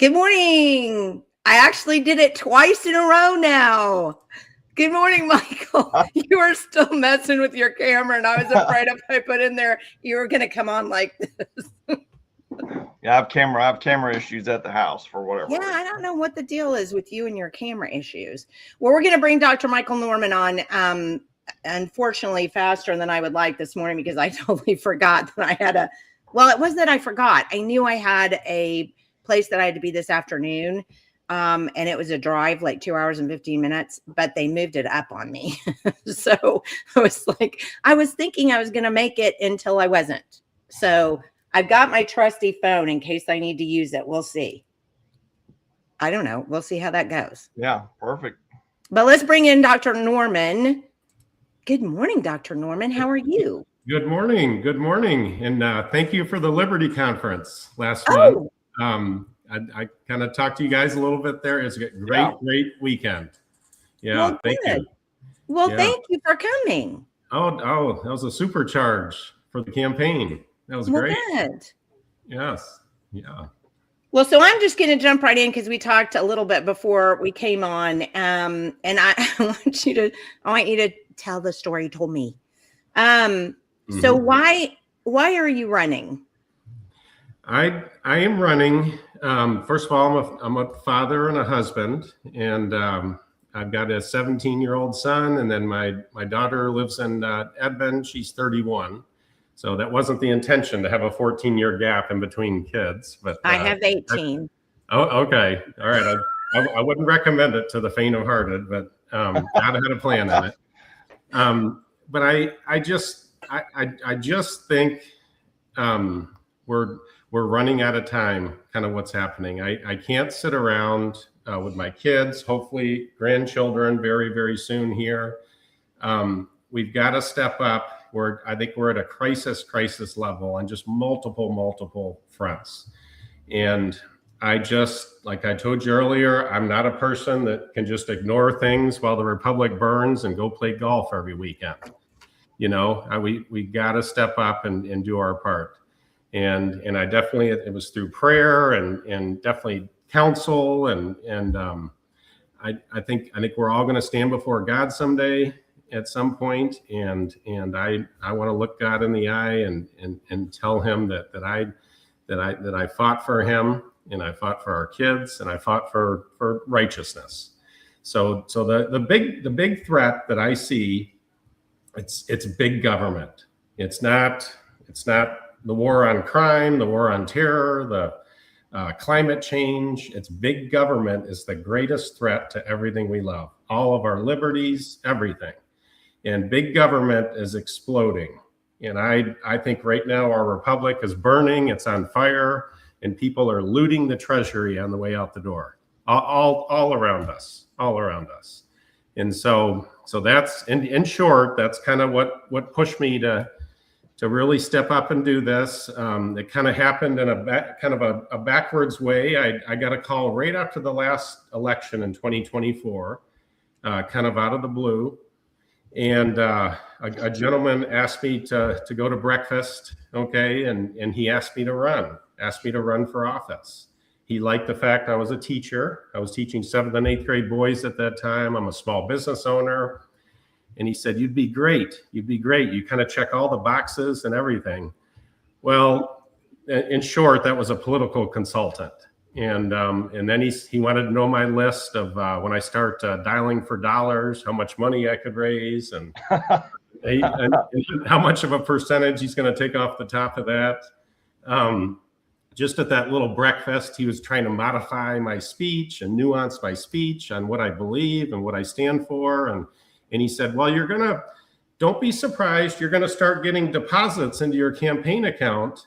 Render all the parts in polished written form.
Good morning. I actually did it twice in a row now. Good morning, Michael. You were still messing with your camera, and I was afraid if I put in there, you were going to come on like this. Yeah, I have camera issues at the house for whatever. Yeah, I don't know what the deal is with you and your camera issues. Well, we're going to bring Dr. Michael Norman on, unfortunately, faster than I would like this morning because I totally forgot that I had a. Well, it wasn't that I forgot. I knew I had a place that I had to be this afternoon. And it was a drive like 2 hours and 15 minutes, but they moved it up on me. So I was like, I was thinking I was going to make it until I wasn't. So I've got my trusty phone in case I need to use it. We'll see. I don't know. We'll see how that goes. Yeah, perfect. But let's bring in Dr. Norman. Good morning, Dr. Norman. How are you? Good morning. Good morning. And thank you for the Liberty Conference last month. I kind of talked to you guys a little bit there. It's a great weekend. Yeah, well, thank you. Well, thank you for coming. Oh, that was a supercharge for the campaign. That was great. Good. Yes. Yeah. Well, so I'm just going to jump right in because we talked a little bit before we came on, and I want you to tell the story you told me. So why are you running? I am running. First of all, I'm a father and a husband, and I've got a 17-year-old son, and then my daughter lives in Edmond. She's 31. So that wasn't the intention to have a 14-year gap in between kids, but I have 18. Okay. All right. I wouldn't recommend it to the faint-of-hearted, but God had a plan in it. But I just think we're running out of time, kind of what's happening. I can't sit around with my kids, hopefully grandchildren very, very soon here. We've got to step up. I think we're at a crisis level on just multiple fronts. And I just, like I told you earlier, I'm not a person that can just ignore things while the Republic burns and go play golf every weekend. You know, we got to step up and do our part. And I definitely, it was through prayer and definitely counsel. And I think we're all going to stand before God someday at some point. And I want to look God in the eye and tell him that I fought for him, and I fought for our kids, and I fought for righteousness. So the big threat that I see, it's big government. It's not the war on crime, the war on terror, the climate change. It's big government is the greatest threat to everything we love, all of our liberties, everything. And big government is exploding. And I think right now our republic is burning, it's on fire, and people are looting the treasury on the way out the door, all around us. And so that's, in short, that's kind of what pushed me to really step up and do this. It kind of happened in a backwards way. I got a call right after the last election in 2024, kind of out of the blue. And a gentleman asked me to go to breakfast, okay, and he asked me to run for office. He liked the fact I was a teacher. I was teaching 7th and 8th grade boys at that time. I'm a small business owner. And he said, you'd be great. You kind of check all the boxes and everything. Well, in short, that was a political consultant. And then he wanted to know my list of when I start dialing for dollars, how much money I could raise, and how much of a percentage he's going to take off the top of that. Just at that little breakfast, he was trying to modify my speech and nuance my speech on what I believe and what I stand for. And he said, well, don't be surprised. You're going to start getting deposits into your campaign account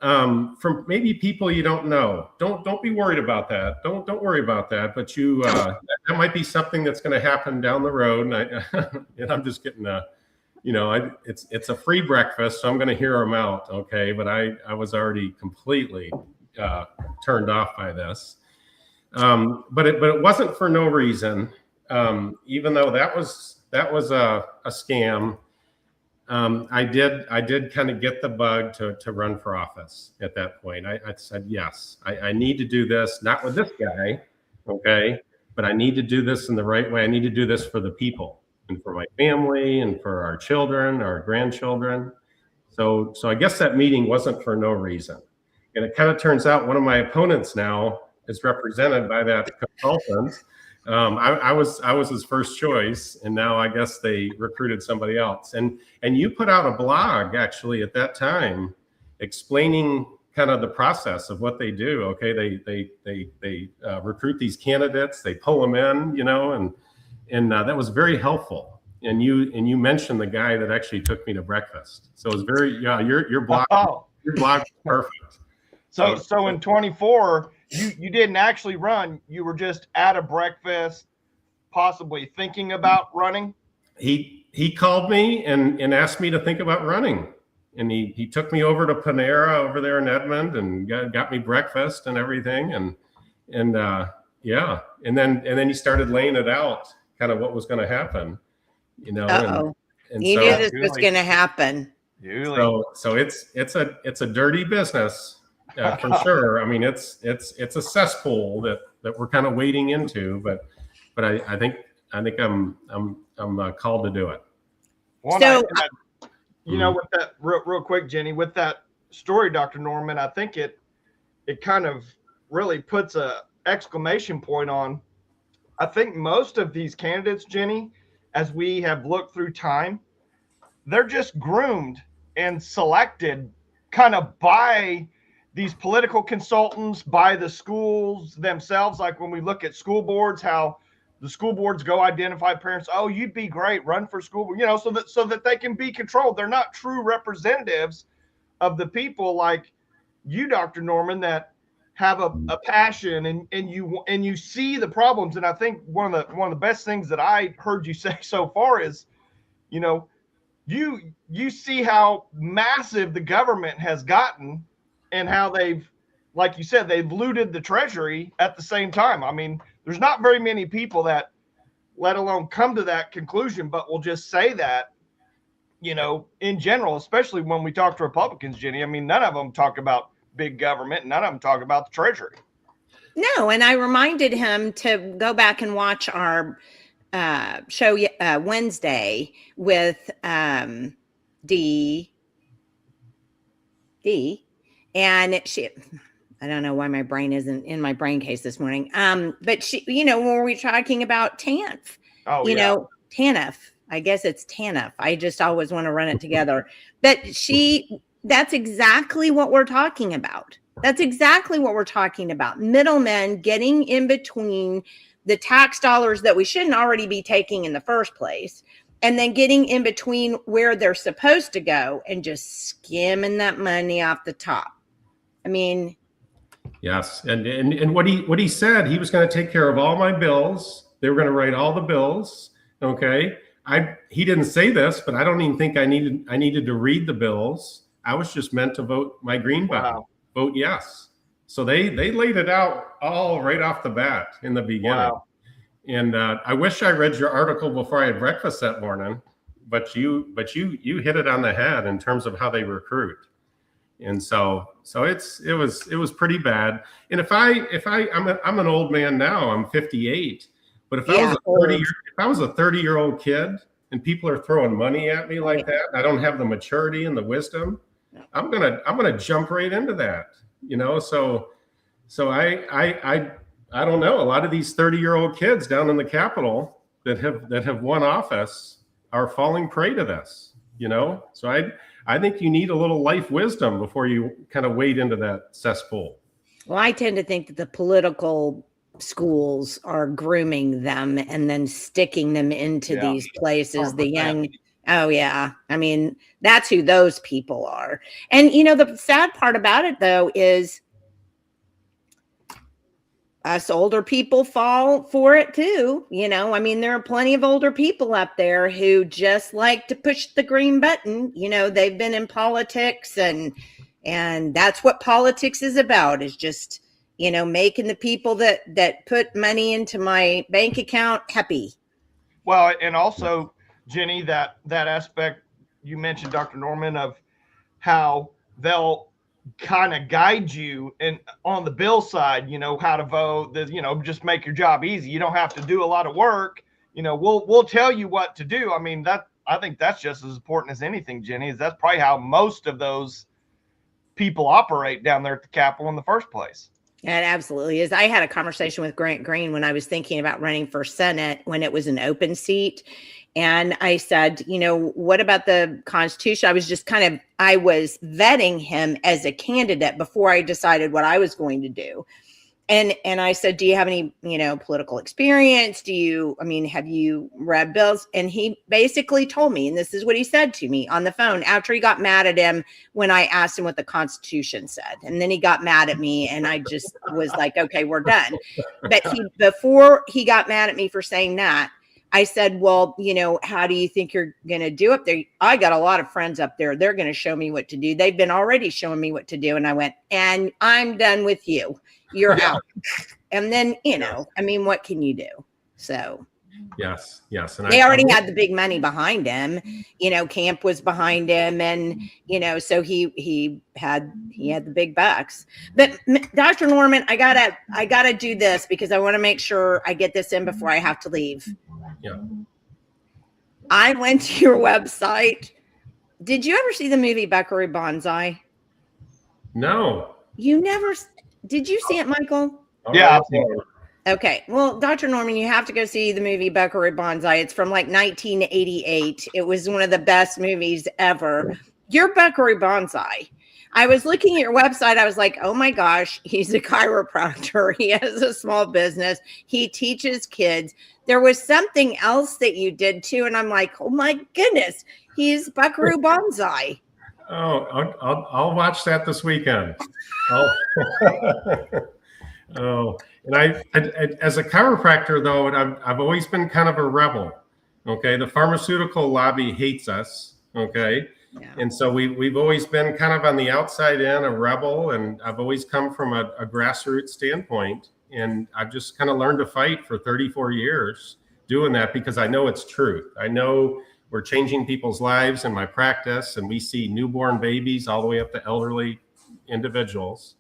from maybe people you don't know. Don't be worried about that. Don't worry about that. But that might be something that's going to happen down the road. And I'm just getting it's a free breakfast, so I'm going to hear them out. Okay. But I was already completely turned off by this. But it wasn't for no reason. Even though that was a scam. I did kind of get the bug to run for office at that point. I said, yes, I need to do this, not with this guy, okay, but I need to do this in the right way. I need to do this for the people and for my family and for our children, our grandchildren. So I guess that meeting wasn't for no reason. And it kind of turns out one of my opponents now is represented by that consultant. I was his first choice, and now I guess they recruited somebody else. And you put out a blog actually at that time, explaining kind of the process of what they do. Okay, they recruit these candidates, they pull them in, you know, and that was very helpful. And you mentioned the guy that actually took me to breakfast. So it was very your blog was perfect. So in 24. You didn't actually run. You were just at a breakfast, possibly thinking about running. He called me and asked me to think about running, and he took me over to Panera over there in Edmond and got me breakfast and everything, and yeah, and then he started laying it out, kind of what was going to happen, you know. And you so, knew this was going to happen. So it's a dirty business. For sure. I mean, it's a cesspool that we're kind of wading into, but I think I'm called to do it. Well, so, you know, with that real quick, Jenny, with that story, Dr. Norman, I think it kind of really puts a exclamation point on. I think most of these candidates, Jenny, as we have looked through time, they're just groomed and selected kind of by these political consultants, by the schools themselves. Like when we look at school boards, how the school boards go identify parents, oh, you'd be great, run for school board, you know, so that they can be controlled. They're not true representatives of the people like you, Dr. Norman, that have a passion and you see the problems. And I think one of the best things that I heard you say so far is, you know, you see how massive the government has gotten and how they've, like you said, they've looted the treasury at the same time. I mean, there's not very many people that, let alone come to that conclusion, but will just say that, you know, in general, especially when we talk to Republicans, Jenny. I mean, none of them talk about big government. None of them talk about the treasury. No, and I reminded him to go back and watch our show Wednesday with D. And she, I don't know why my brain isn't in my brain case this morning. But she, you know, when we're talking about TANF, you know, TANF, I guess it's TANF. I just always want to run it together. But that's exactly what we're talking about. That's exactly what we're talking about. Middlemen getting in between the tax dollars that we shouldn't already be taking in the first place, and then getting in between where they're supposed to go and just skimming that money off the top. I mean, yes, and what he said, he was going to take care of all my bills. They were going to write all the bills. Okay, he didn't say this, but I don't even think I needed to read the bills. I was just meant to vote my green button, vote yes. So they laid it out all right off the bat in the beginning. Wow. And I wish I read your article before I had breakfast that morning, but you hit it on the head in terms of how they recruit. And so it was pretty bad. And I'm an old man now, I'm 58, but if I was a 30-year-old kid and people are throwing money at me like that, I don't have the maturity and the wisdom, I'm gonna jump right into that, you know. So I don't know. A lot of these 30-year-old kids down in the Capitol that have won office are falling prey to this, you know. So I think you need a little life wisdom before you kind of wade into that cesspool. Well, I tend to think that the political schools are grooming them and then sticking them into these places. 100%. The young. Oh, yeah. I mean, that's who those people are. And, you know, the sad part about it, though, is us older people fall for it, too. You know, I mean, there are plenty of older people up there who just like to push the green button. You know, they've been in politics and that's what politics is about, is just, you know, making the people that put money into my bank account happy. Well, and also, Jenny, that aspect you mentioned, Dr. Norman, of how they'll kind of guide you and on the bill side, how to vote, just make your job easy. You don't have to do a lot of work. We'll tell you what to do. I mean, I think that's just as important as anything, Jenny, is that's probably how most of those people operate down there at the Capitol in the first place. It absolutely is. I had a conversation with Grant Green when I was thinking about running for Senate when it was an open seat. And I said, what about the Constitution? I was vetting him as a candidate before I decided what I was going to do. And I said, do you have any, political experience? Have you read bills? And he basically told me, and this is what he said to me on the phone after he got mad at him when I asked him what the Constitution said. And then he got mad at me and I just was like, okay, we're done. But before he got mad at me for saying that, I said, well, how do you think you're going to do up there? I got a lot of friends up there. They're going to show me what to do. They've been already showing me what to do. And I went, and I'm done with you. You're out. And then, what can you do? So. Yes. And they already had the big money behind him. Camp was behind him. And, so he had the big bucks. But Dr. Norman, I gotta do this because I want to make sure I get this in before I have to leave. Yeah. I went to your website. Did you ever see the movie Buckaroo Banzai? No. You never. Did you see it, Michael? Yeah. Okay. Well, Dr. Norman, you have to go see the movie Buckaroo Banzai. It's from like 1988. It was one of the best movies ever. You're Buckaroo Banzai. I was looking at your website. I was like, oh my gosh, he's a chiropractor. He has a small business. He teaches kids. There was something else that you did too. And I'm like, oh my goodness, he's Buckaroo Banzai. Oh, I'll watch that this weekend. And I as a chiropractor though, I've always been kind of a rebel. Okay, the pharmaceutical lobby hates us. Okay, yeah. And so we've always been kind of on the outside in, a rebel, and I've always come from a grassroots standpoint, and I've just kind of learned to fight for 34 years doing that because I know it's truth. I know we're changing people's lives in my practice, and we see newborn babies all the way up to elderly individuals,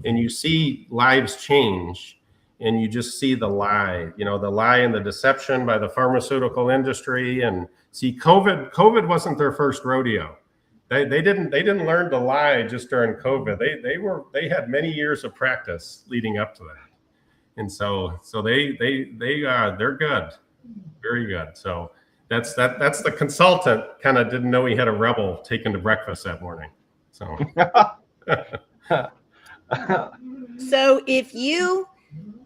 and you see lives change, and you just see the lie, the lie and the deception by the pharmaceutical industry. And see, COVID wasn't their first rodeo. They didn't learn to lie just during COVID. They had many years of practice leading up to that, and so they're good, very good. So. That's the consultant kind of didn't know he had a rebel taken to breakfast that morning. So, so if you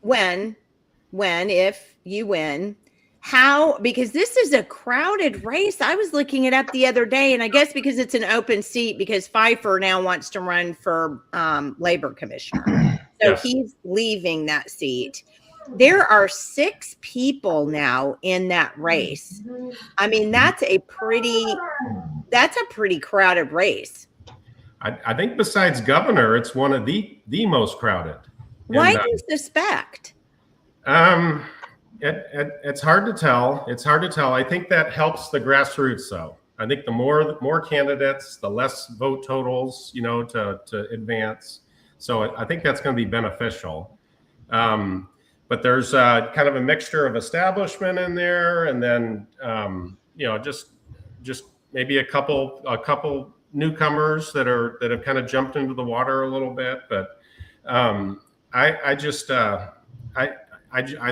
if you win, how, because this is a crowded race. I was looking it up the other day, and I guess because it's an open seat, because Pfeiffer now wants to run for labor commissioner. So yes. He's leaving that seat. There are 6 people now in that race. I mean, that's a pretty crowded race. I think besides governor, it's one of the most crowded. Why do you suspect? It's hard to tell. It's hard to tell. I think that helps the grassroots though. I think the more candidates, the less vote totals, to advance. So I think that's going to be beneficial. But there's kind of a mixture of establishment in there, and then just maybe a couple newcomers that have kind of jumped into the water a little bit. But I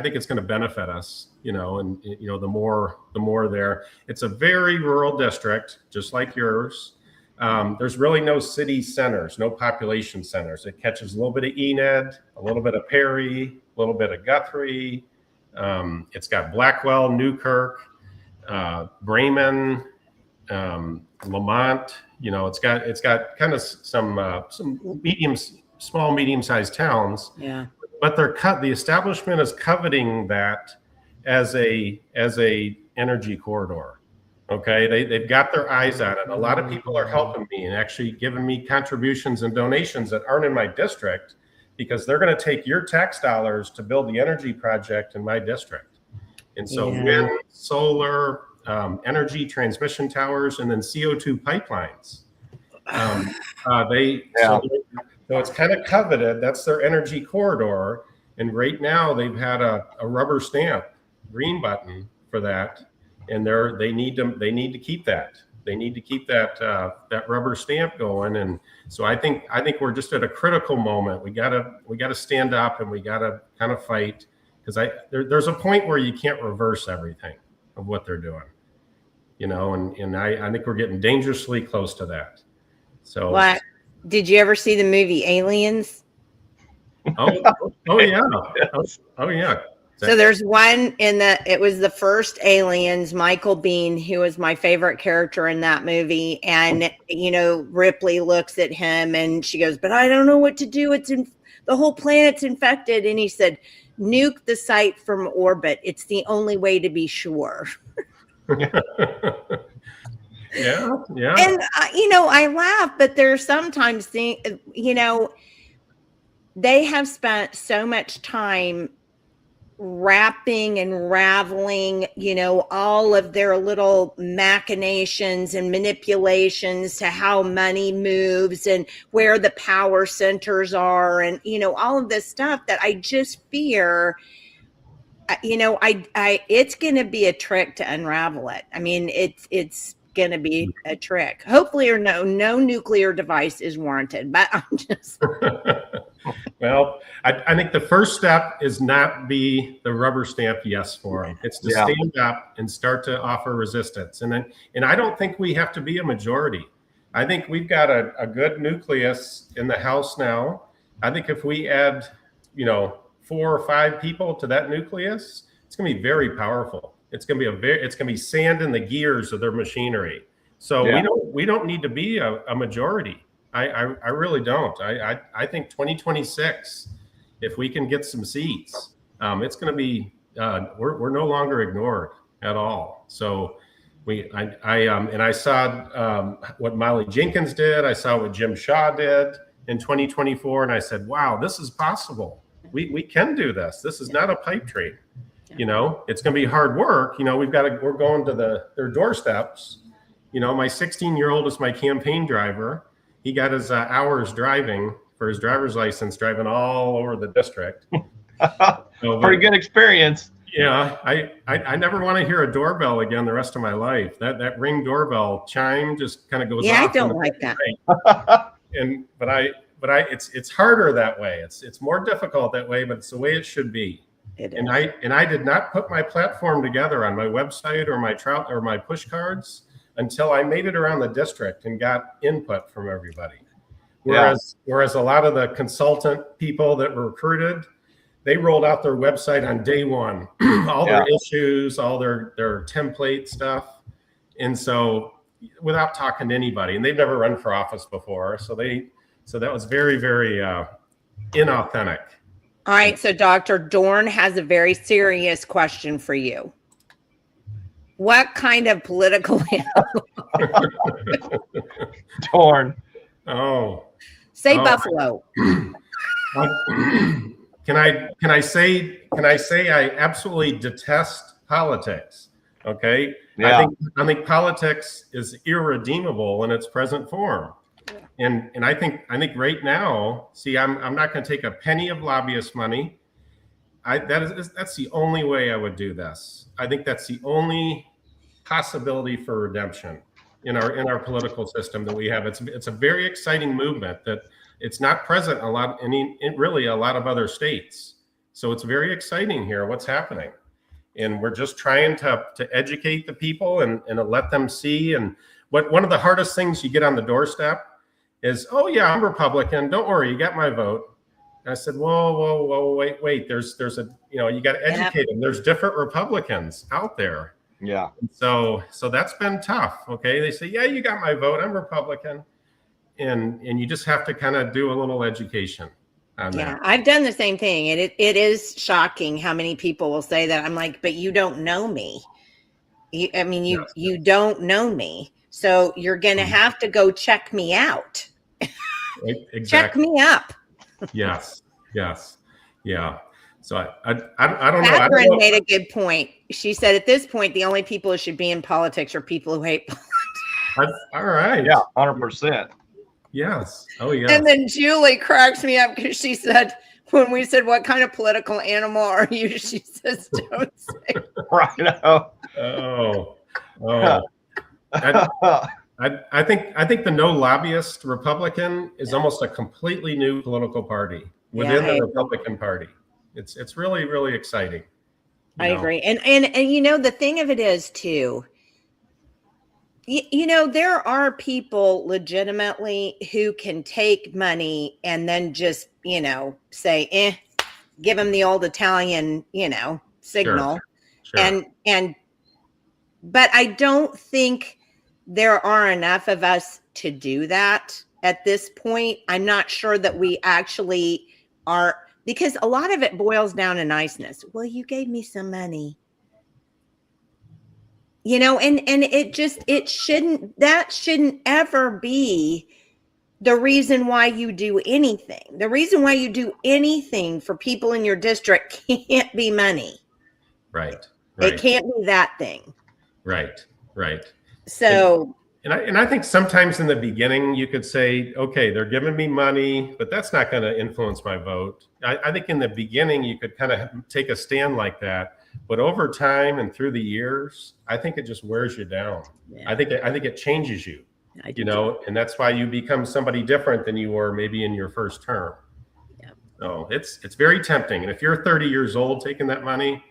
think it's going to benefit us, and the more there. It's a very rural district, just like yours. There's really no city centers, no population centers. It catches a little bit of Enid, a little bit of Perry, a little bit of Guthrie. It's got Blackwell, Newkirk, Bremen, Lamont. It's got kind of some small, medium-sized towns. Yeah. But the establishment is coveting that as a energy corridor. Okay, they've got their eyes on it. A lot of people are helping me and actually giving me contributions and donations that aren't in my district, because they're going to take your tax dollars to build the energy project in my district. And so wind, solar, energy transmission towers, and then CO2 pipelines. So it's kind of coveted. That's their energy corridor. And right now they've had a rubber stamp green button for that. And they need to keep that. They need to keep that rubber stamp going. And so I think we're just at a critical moment. We gotta stand up, and we gotta kind of fight, because there's a point where you can't reverse everything of what they're doing, and I think we're getting dangerously close to that. So what? Did you ever see the movie Aliens? Oh yeah. Oh yeah. So there's one it was the first Aliens, Michael Biehn, who was my favorite character in that movie. And, Ripley looks at him and she goes, "But I don't know what to do. The whole planet's infected." And he said, "Nuke the site from orbit. It's the only way to be sure." Yeah. And, I laugh, but there's sometimes they have spent so much time wrapping and raveling, all of their little machinations and manipulations to how money moves and where the power centers are, and, all of this stuff that I just fear, it's going to be a trick to unravel it. I mean, it's going to be a trick. Hopefully, or no nuclear device is warranted, but I'm just. Well, I think the first step is not be the rubber stamp yes for them. It's to stand up and start to offer resistance. And I don't think we have to be a majority. I think we've got a good nucleus in the House now. I think if we add, 4 or 5 people to that nucleus, it's going to be very powerful. It's going to be sand in the gears of their machinery. So we don't need to be a majority. I really don't. I think 2026, if we can get some seats, it's going to be we're no longer ignored at all. So I saw what Molly Jenkins did. I saw what Jim Shaw did in 2024, and I said, wow, this is possible. We can do this. This is not a pipe dream. It's going to be hard work. We're going to their doorsteps. My 16-year-old is my campaign driver. He got his hours driving for his driver's license, driving all over the district. Pretty good experience. Yeah, I never want to hear a doorbell again the rest of my life. That Ring doorbell chime just kind of goes off. Yeah, I don't like that. But it's harder that way. It's more difficult that way, but it's the way it should be. And I did not put my platform together on my website or my push cards until I made it around the district and got input from everybody. Whereas a lot of the consultant people that were recruited, they rolled out their website on day one, all their issues, all their template stuff. And so without talking to anybody, and they've never run for office before. So that was very, very inauthentic. All right. So Dr. Dorn has a very serious question for you. What kind of political Dorn? Oh, say Buffalo. Can I say I absolutely detest politics? Okay. Yeah. I think politics is irredeemable in its present form. And I think right now, see, I'm not going to take a penny of lobbyist money. That's the only way I would do this. I think that's the only possibility for redemption in our political system that we have. It's a very exciting movement that it's not present in a lot of other states. So it's very exciting here what's happening, and we're just trying to educate the people and let them see. And one of the hardest things you get on the doorstep is, oh yeah, I'm Republican. Don't worry, you got my vote. And I said, whoa, wait. There's you got to educate them. There's different Republicans out there. Yeah. So that's been tough. Okay. They say, yeah, you got my vote. I'm Republican. And you just have to kind of do a little education on that. Yeah, I've done the same thing. And it is shocking how many people will say that. I'm like, but you don't know me. You don't know me. So you're going to have to go check me out. Exactly. Check me up. Yes. Yeah. So I don't know. I don't Catherine know. made a good point. She said at this point, the only people who should be in politics are people who hate politics. All right. Yeah, 100%. Yes. Oh, yes. And then Julie cracks me up because she said, when we said, what kind of political animal are you? She says, don't say. Right. Oh. I think the no lobbyist Republican is almost a completely new political party within the Republican Party. It's really, really exciting. I agree. And you know, the thing of it is too, you know, there are people legitimately who can take money and then just, you know, say, give them the old Italian, you know, signal. Sure. But I don't think there are enough of us to do that at this point. I'm not sure that we actually are, because a lot of it boils down to niceness. Well, you gave me some money. You know, and it shouldn't ever be the reason why you do anything. The reason why you do anything for people in your district can't be money. Right. It can't be that thing. Right. So, and I think sometimes in the beginning you could say, okay, they're giving me money, but that's not going to influence my vote. I think in the beginning you could kind of take a stand like that, but over time and through the years, I think it just wears you down. Yeah. I think it changes you, you know, and that's why you become somebody different than you were maybe in your first term. Yeah. So it's very tempting. And if you're 30 years old taking that money,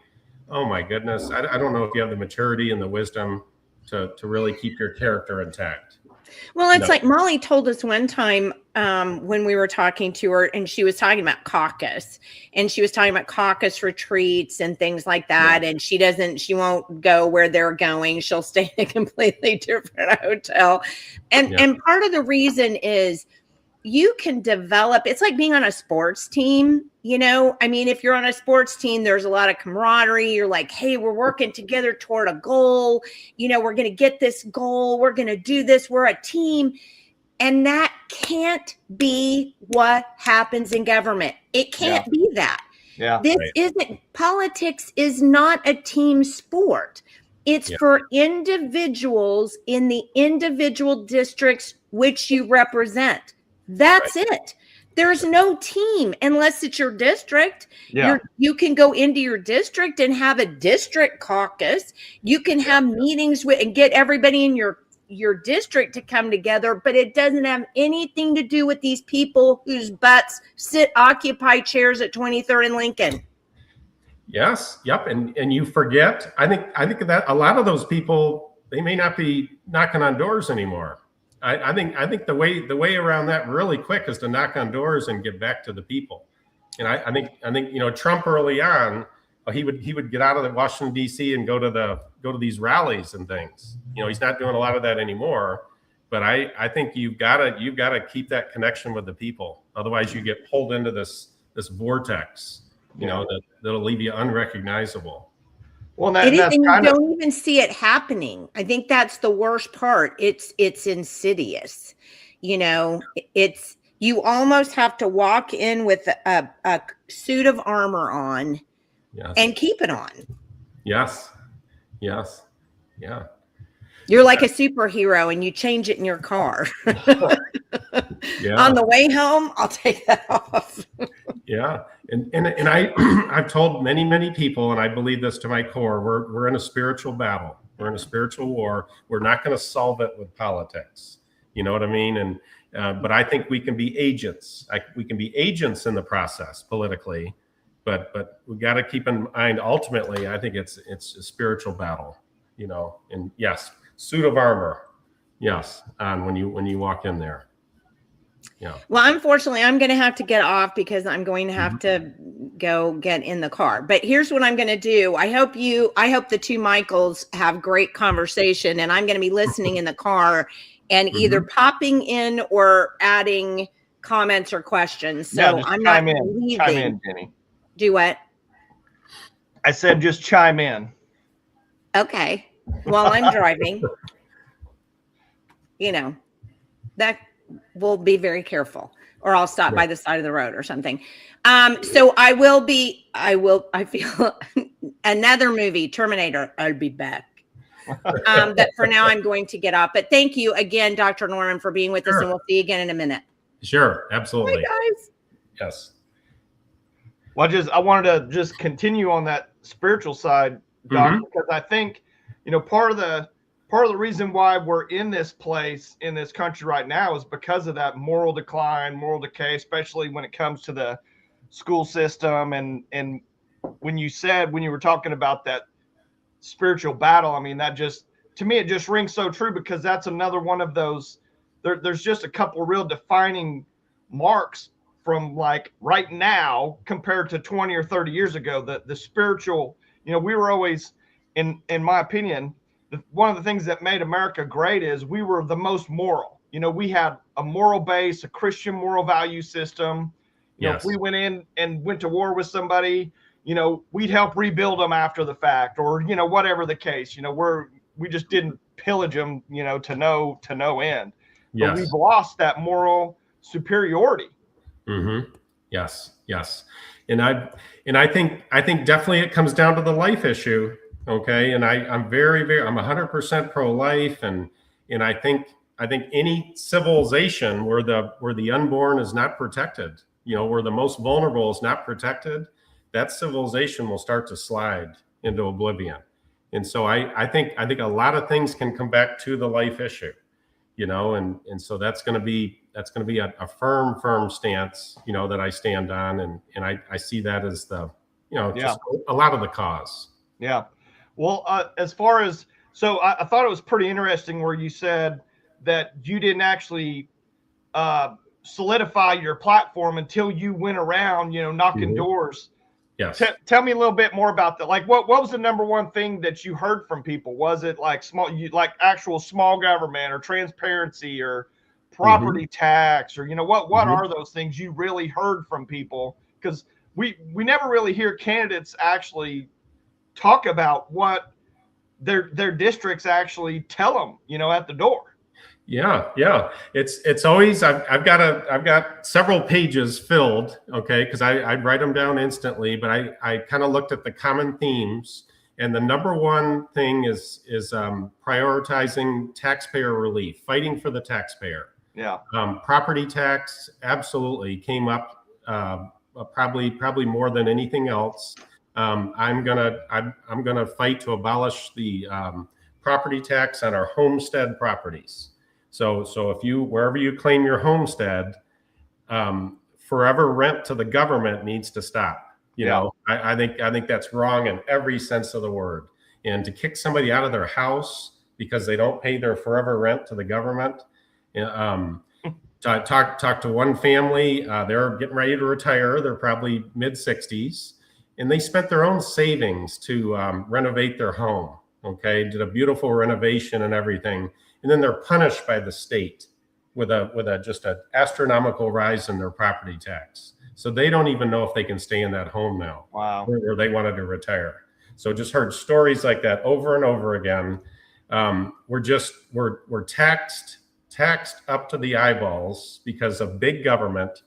oh my goodness, I don't know if you have the maturity and the wisdom to really keep your character intact. Well, it's like Molly told us one time when we were talking to her, and she was talking about caucus, and she was talking about caucus retreats and things like that. Yeah. And she won't go where they're going. She'll stay in a completely different hotel. And part of the reason is you can develop, it's like being on a sports team, you know, I mean, if you're on a sports team, there's a lot of camaraderie. You're like, hey, we're working together toward a goal. You know, we're going to get this goal. We're going to do this. We're a team. And that can't be what happens in government. It can't be that. Yeah. This isn't, politics is not a team sport. It's for individuals in the individual districts which you represent. That's it. There's no team unless it's your district. Yeah. You can go into your district and have a district caucus. You can have meetings with and get everybody in your district to come together, but it doesn't have anything to do with these people whose butts occupy chairs at 23rd and Lincoln. Yes. Yep. And you forget. I think that a lot of those people, they may not be knocking on doors anymore. I think the way around that really quick is to knock on doors and get back to the people. And I think you know, Trump early on, he would get out of the Washington D.C. and go to these rallies and things. You know, he's not doing a lot of that anymore. But I think you've got to keep that connection with the people. Otherwise, you get pulled into this vortex. You know, that'll leave you unrecognizable. Well, and you don't even see it happening. I think that's the worst part. It's insidious. You know, you almost have to walk in with a suit of armor on and keep it on. Yes. Yeah. You're like a superhero and you change it in your car. On the way home, I'll take that off. Yeah. And I've told many people, and I believe this to my core, we're in a spiritual battle. We're in a spiritual war. We're not going to solve it with politics. You know what I mean? And but I think we can be agents. We can be agents in the process politically, but we got to keep in mind ultimately, I think it's a spiritual battle. You know, and yes, suit of armor, yes, on when you walk in there. Yeah. Well, unfortunately, I'm going to have to get off because I'm going to have to go get in the car. But here's what I'm going to do. I hope the two Michaels have great conversation, and I'm going to be listening in the car and either popping in or adding comments or questions. So I'm not leaving. Chime in, Jenny. Do what? I said just chime in. Okay. While I'm driving, you know, that we'll be very careful. or I'll stop by the side of the road or something. So I feel another movie, Terminator, I'll be back. But for now, I'm going to get off. But thank you again, Dr. Norman, for being with us, and we'll see you again in a minute. Sure, absolutely. Bye, guys. Yes. Well, I wanted to just continue on that spiritual side, Doc, because I think, part of the reason why we're in this place in this country right now is because of that moral decline, moral decay, especially when it comes to the school system. And when you were talking about that spiritual battle, I mean, that just, to me, it just rings so true, because that's another one of those, there's just a couple real defining marks from like right now compared to 20 or 30 years ago. The spiritual, we were always, in my opinion, one of the things that made America great is we were the most moral. We had a moral base, a Christian moral value system. If we went in and went to war with somebody, we'd help rebuild them after the fact, or, whatever the case, we just didn't pillage them, to no end. Yes. But we've lost that moral superiority. Yes. And I think definitely it comes down to the life issue. Okay. And I'm I'm 100% pro-life. And I think any civilization where the unborn is not protected, where the most vulnerable is not protected, that civilization will start to slide into oblivion. And so I think a lot of things can come back to the life issue, and so that's going to be a firm stance, that I stand on. And I see that as just a lot of the cause. Yeah. Well, as far as, so I thought it was pretty interesting where you said that you didn't actually solidify your platform until you went around, knocking doors. Yes. Tell me a little bit more about that. Like, what was the number one thing that you heard from people? Was it like actual small government, or transparency, or property tax, or what are those things you really heard from people? Because we never really hear candidates actually talk about what their districts actually tell them, at the door. Yeah. It's always, I've got several pages filled, okay, because I write them down instantly, but I kind of looked at the common themes, and the number one thing is prioritizing taxpayer relief, fighting for the taxpayer. Yeah. Property tax absolutely came up probably more than anything else. I'm gonna fight to abolish the property tax on our homestead properties. So if wherever you claim your homestead, forever rent to the government needs to stop. I think that's wrong in every sense of the word. And to kick somebody out of their house because they don't pay their forever rent to the government. Talk to one family. They're getting ready to retire. They're probably mid-60s, and they spent their own savings to renovate their home. Okay, did a beautiful renovation and everything. And then they're punished by the state with just an astronomical rise in their property tax. So they don't even know if they can stay in that home now. Wow. Or they wanted to retire. So just heard stories like that over and over again. We're taxed up to the eyeballs because of big government,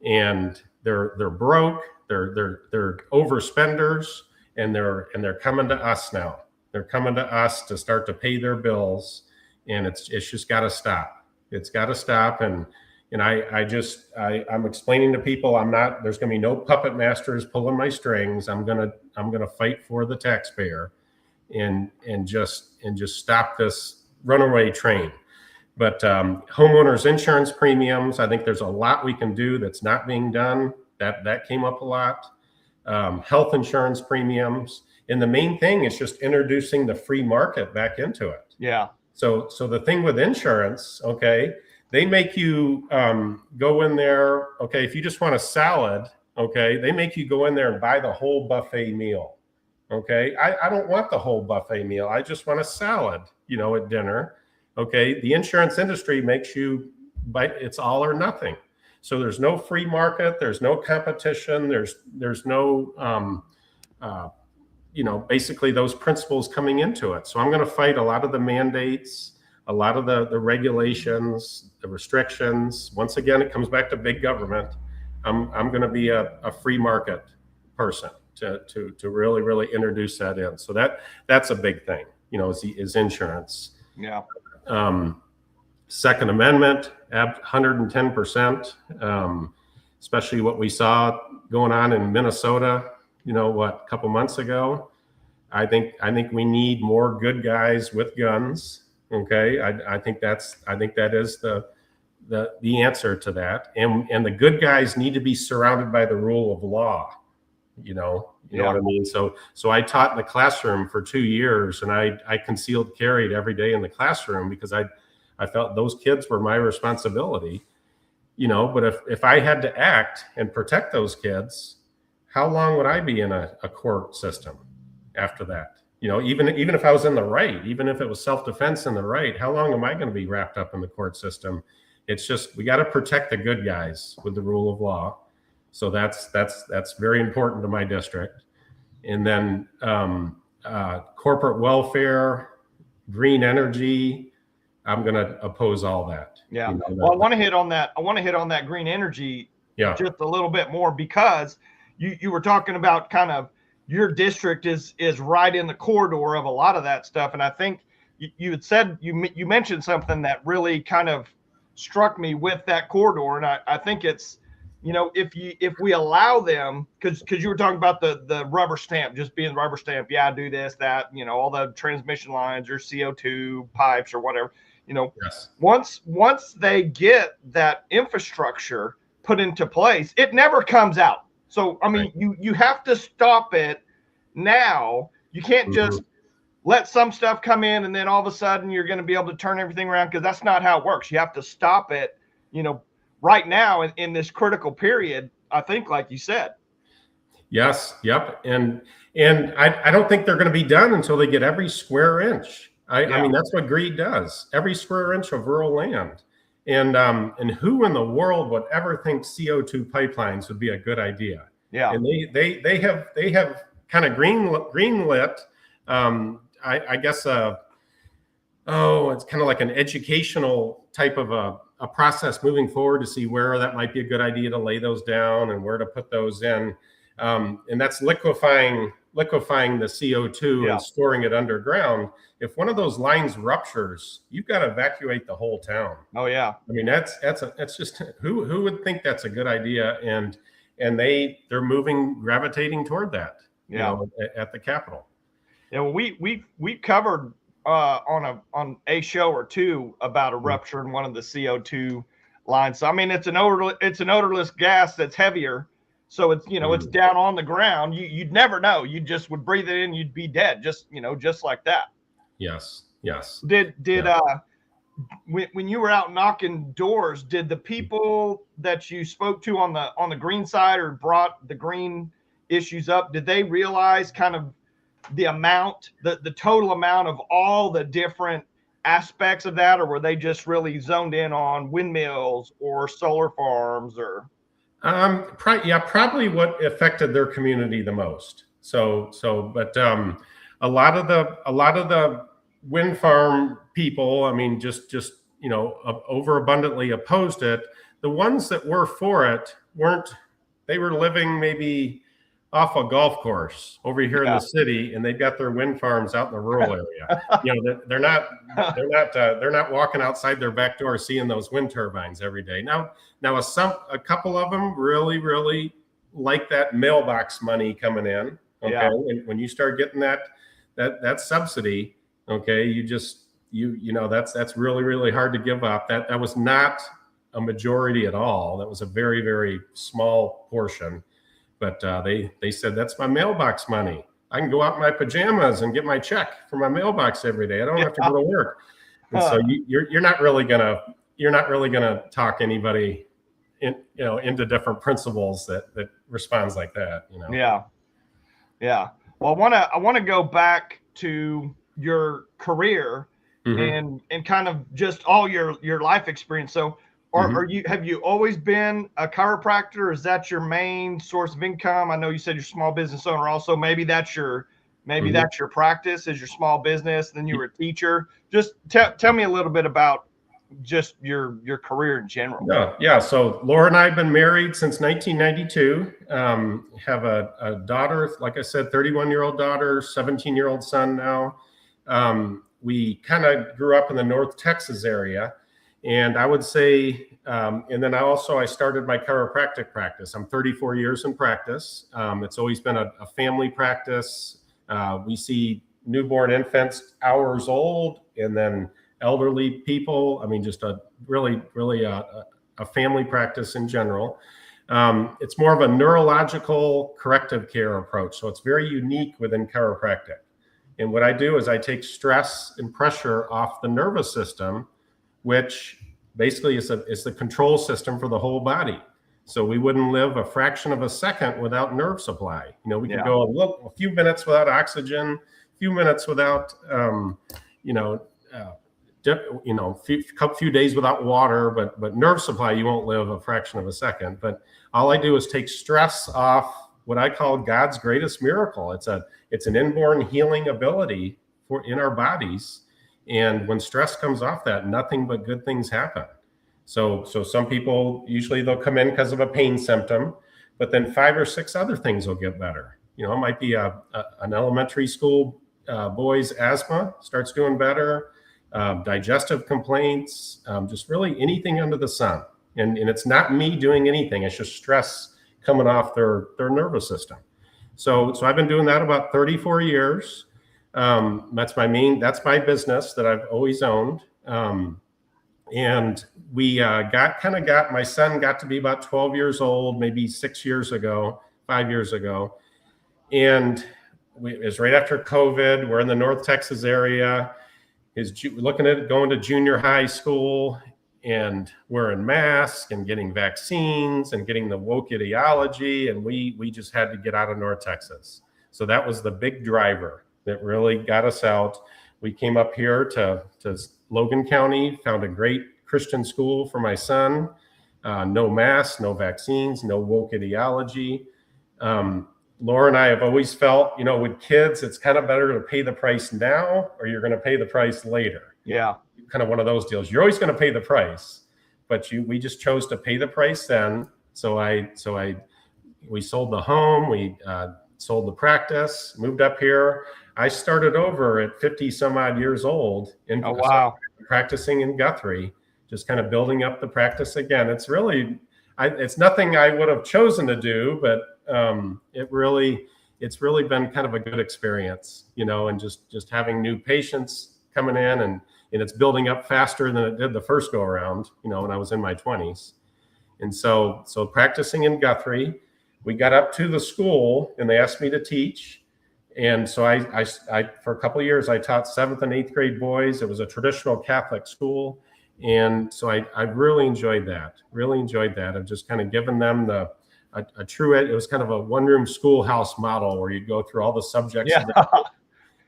and they're broke. They're overspenders, and they're coming to us now. They're coming to us to start to pay their bills. And it's just got to stop. It's got to stop. And I'm explaining to people, there's going to be no puppet masters pulling my strings. I'm going to fight for the taxpayer and just stop this runaway train. But homeowners insurance premiums, I think there's a lot we can do that's not being done. That came up a lot. Health insurance premiums. And the main thing is just introducing the free market back into it. Yeah. So the thing with insurance, okay, they make you go in there. Okay, if you just want a salad, okay, they make you go in there and buy the whole buffet meal. Okay, I don't want the whole buffet meal. I just want a salad, at dinner. Okay, the insurance industry makes you buy. It's all or nothing. So there's no free market. There's no competition. There's no basically those principles coming into it. So I'm going to fight a lot of the mandates. a lot of the regulations, the restrictions, once again, it comes back to big government. I'm going to be a free market person to really, really introduce that in. So that's a big thing, is insurance. Yeah. Second Amendment, 110%, especially what we saw going on in Minnesota, a couple months ago. I think we need more good guys with guns. Okay. I think that is the answer to that. And the good guys need to be surrounded by the rule of law. You know what I mean? So I taught in the classroom for 2 years, and I concealed carried every day in the classroom because I felt those kids were my responsibility, but if I had to act and protect those kids, how long would I be in a court system after that? Even if I was in the right, even if it was self-defense in the right, how long am I going to be wrapped up in the court system? It's just, we got to protect the good guys with the rule of law. So that's very important to my district. And then corporate welfare, green energy, I'm going to oppose all that. Yeah. Well, I want to hit on that. I want to hit on that green energy just a little bit more, because you were talking about kind of your district is right in the corridor of a lot of that stuff. And I think you had said, you mentioned something that really kind of struck me with that corridor. And I think it's, if we allow them, because you were talking about the rubber stamp, just being rubber stamp. Yeah, I do this, that, all the transmission lines or CO2 pipes or whatever, Yes. Once they get that infrastructure put into place, it never comes out. So, I mean, right. you have to stop it now. You can't just let some stuff come in and then all of a sudden you're going to be able to turn everything around, because that's not how it works. You have to stop it, right now in this critical period, I think, like you said. Yes. Yep. And I don't think they're going to be done until they get every square inch. I mean, that's what greed does. Every square inch of rural land. And who in the world would ever think CO2 pipelines would be a good idea? Yeah. And they have kind of greenlit. I guess it's kind of like an educational type of a process moving forward to see where that might be a good idea to lay those down and where to put those in. And that's liquefying the CO2 and storing it underground. If one of those lines ruptures, you've got to evacuate the whole town. Oh yeah. I mean, that's just who would think that's a good idea? And they're gravitating toward that. At the Capitol. Yeah, well, we covered on a show or two about a rupture in one of the CO2 lines. So I mean, it's an odorless gas that's heavier. So it's it's down on the ground. You'd never know. You just would breathe it in, you'd be dead. Just like that. Yes. Did when you were out knocking doors, did the people that you spoke to on the green side or brought the green issues up, did they realize kind of the amount, the total amount of all the different aspects of that, or were they just really zoned in on windmills or solar farms or? Probably what affected their community the most. But a lot of the wind farm people, I mean, just overabundantly opposed it. The ones that were for it they were living maybe off a golf course over here in the city, and they've got their wind farms out in the rural area. They're not walking outside their back door seeing those wind turbines every day. Now a couple of them really, really like that mailbox money coming in. Okay, and when you start getting that subsidy, okay, that's really, really hard to give up. That was not a majority at all. That was a very, very small portion. But they said, that's my mailbox money. I can go out in my pajamas and get my check from my mailbox every day. I don't have to go to work. And so you're not really gonna talk anybody into different principles that responds like that. Yeah. Well, I want to go back to your career and kind of just all your life experience. So. Have you always been a chiropractor? Is that your main source of income? I know you said you're a small business owner also. Maybe that's your maybe Mhm. that's your practice as your small business. Then you were a teacher. Just tell me a little bit about just your career in general. Yeah. So Laura and I have been married since 1992. Have a daughter, like I said, 31-year-old daughter, 17-year-old son now. We kind of grew up in the North Texas area, and I would say, and then I started my chiropractic practice. I'm 34 years in practice. It's always been a family practice. We see newborn infants hours old, and then elderly people. I mean, just a really a family practice in general. It's more of a neurological corrective care approach. So it's very unique within chiropractic. And what I do is I take stress and pressure off the nervous system, which basically is the control system for the whole body. So we wouldn't live a fraction of a second without nerve supply. We could go a few minutes without oxygen, a few minutes without, few days without water, but nerve supply, you won't live a fraction of a second. But all I do is take stress off what I call God's greatest miracle. It's an inborn healing ability in our bodies. And when stress comes off that, nothing but good things happen. So some people, usually they'll come in because of a pain symptom, but then 5 or 6 other things will get better. It might be an elementary school boy's asthma starts doing better, digestive complaints, just really anything under the sun. And it's not me doing anything. It's just stress coming off their nervous system. So I've been doing that about 34 years. That's my business that I've always owned. And we my son got to be about 12 years old, maybe 5 years ago. And it was right after COVID. We're in the North Texas area. He's looking at going to junior high school and wearing masks and getting vaccines and getting the woke ideology. And we just had to get out of North Texas. So that was the big driver that really got us out. We came up here to Logan County, found a great Christian school for my son. No masks, no vaccines, no woke ideology. Laura and I have always felt, with kids, it's kind of better to pay the price now or you're going to pay the price later. Yeah. Kind of one of those deals. You're always going to pay the price, but we just chose to pay the price then. So we sold the home, we sold the practice, moved up here. I started over at 50 some odd years old and practicing in Guthrie, just kind of building up the practice again. It's really, it's nothing I would have chosen to do, but it's really been kind of a good experience, and just having new patients coming in and it's building up faster than it did the first go around, when I was in my 20s. And so practicing in Guthrie, we got up to the school and they asked me to teach. And so I for a couple of years, I taught 7th and 8th grade boys. It was a traditional Catholic school. And so I really enjoyed that. I've just kind of given them a true, it was kind of a one-room schoolhouse model where you'd go through all the subjects. Yeah.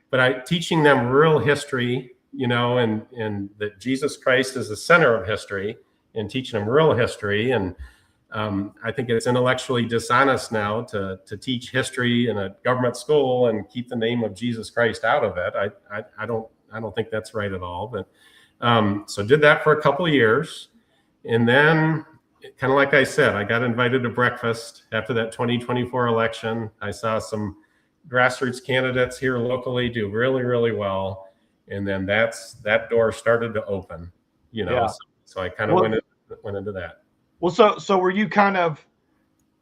But teaching them real history, and that Jesus Christ is the center of history, and teaching them real history. And I think it's intellectually dishonest now to teach history in a government school and keep the name of Jesus Christ out of it. I don't think that's right at all. But so did that for a couple of years, and then kind of like I said, I got invited to breakfast after that 2024 election. I saw some grassroots candidates here locally do really, really well. And then that door started to open, so I kind of went into that. Well, so were you kind of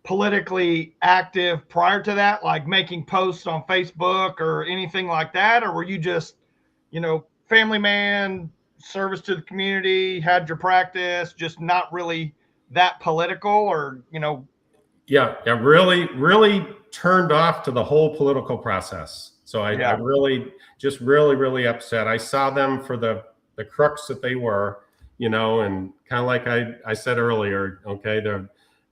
politically active prior to that, like making posts on Facebook or anything like that? Or were you just, family man, service to the community, had your practice, just not really that political or, Yeah, really turned off to the whole political process. So I really really upset. I saw them for the crooks that they were, and kind of like I said earlier, okay,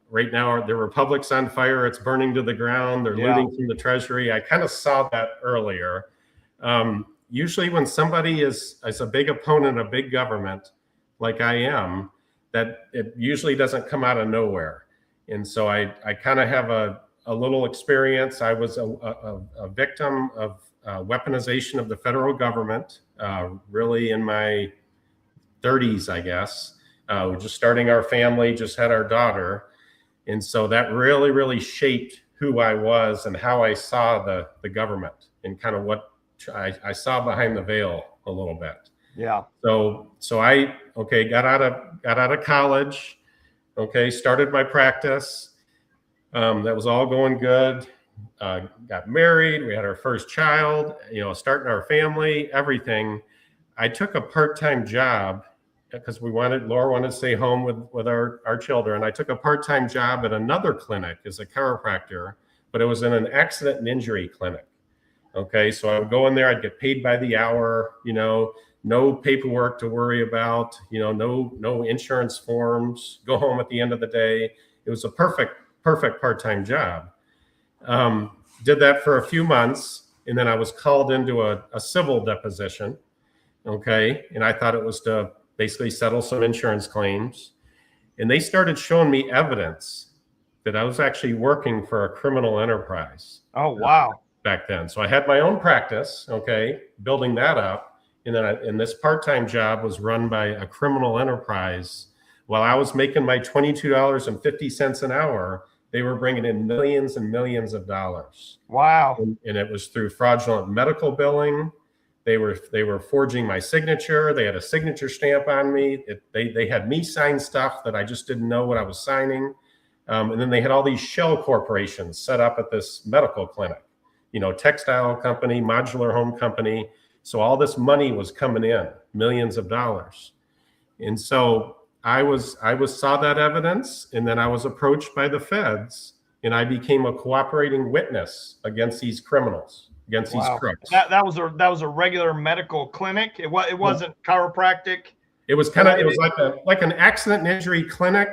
right now the Republic's on fire. It's burning to the ground. They're looting from the treasury. I kind of saw that earlier. Usually when somebody is a big opponent of big government, like I am, that it usually doesn't come out of nowhere. And so I kind of have a little experience. I was a victim of weaponization of the federal government, really in my 30s, I guess. We're just starting our family, just had our daughter. And so that really, really shaped who I was and how I saw the government and kind of what I saw behind the veil a little bit. Yeah. So I, got out of college, started my practice. That was all going good. Got married. We had our first child, starting our family, everything. I took a part-time job because Laura wanted to stay home with our children. I took a part-time job at another clinic as a chiropractor, but it was in an accident and injury clinic. So I would go in there, I'd get paid by the hour, no paperwork to worry about, no insurance forms, go home at the end of the day. It was a perfect part-time job. Did that for a few months, and then I was called into a civil deposition. And I thought it was to basically settle some insurance claims. And they started showing me evidence that I was actually working for a criminal enterprise. Oh, wow. Back then. So I had my own practice, building that up. And then this part-time job was run by a criminal enterprise. While I was making my $22.50 an hour, they were bringing in millions and millions of dollars. Wow. And it was through fraudulent medical billing. They were forging my signature. They had a signature stamp on me. They had me sign stuff that I just didn't know what I was signing. And then they had all these shell corporations set up at this medical clinic, textile company, modular home company. So all this money was coming in, millions of dollars. And so I saw that evidence, and then I was approached by the feds, and I became a cooperating witness against these criminals, against these crooks. That was a regular medical clinic. It wasn't chiropractic. It was like an accident and injury clinic,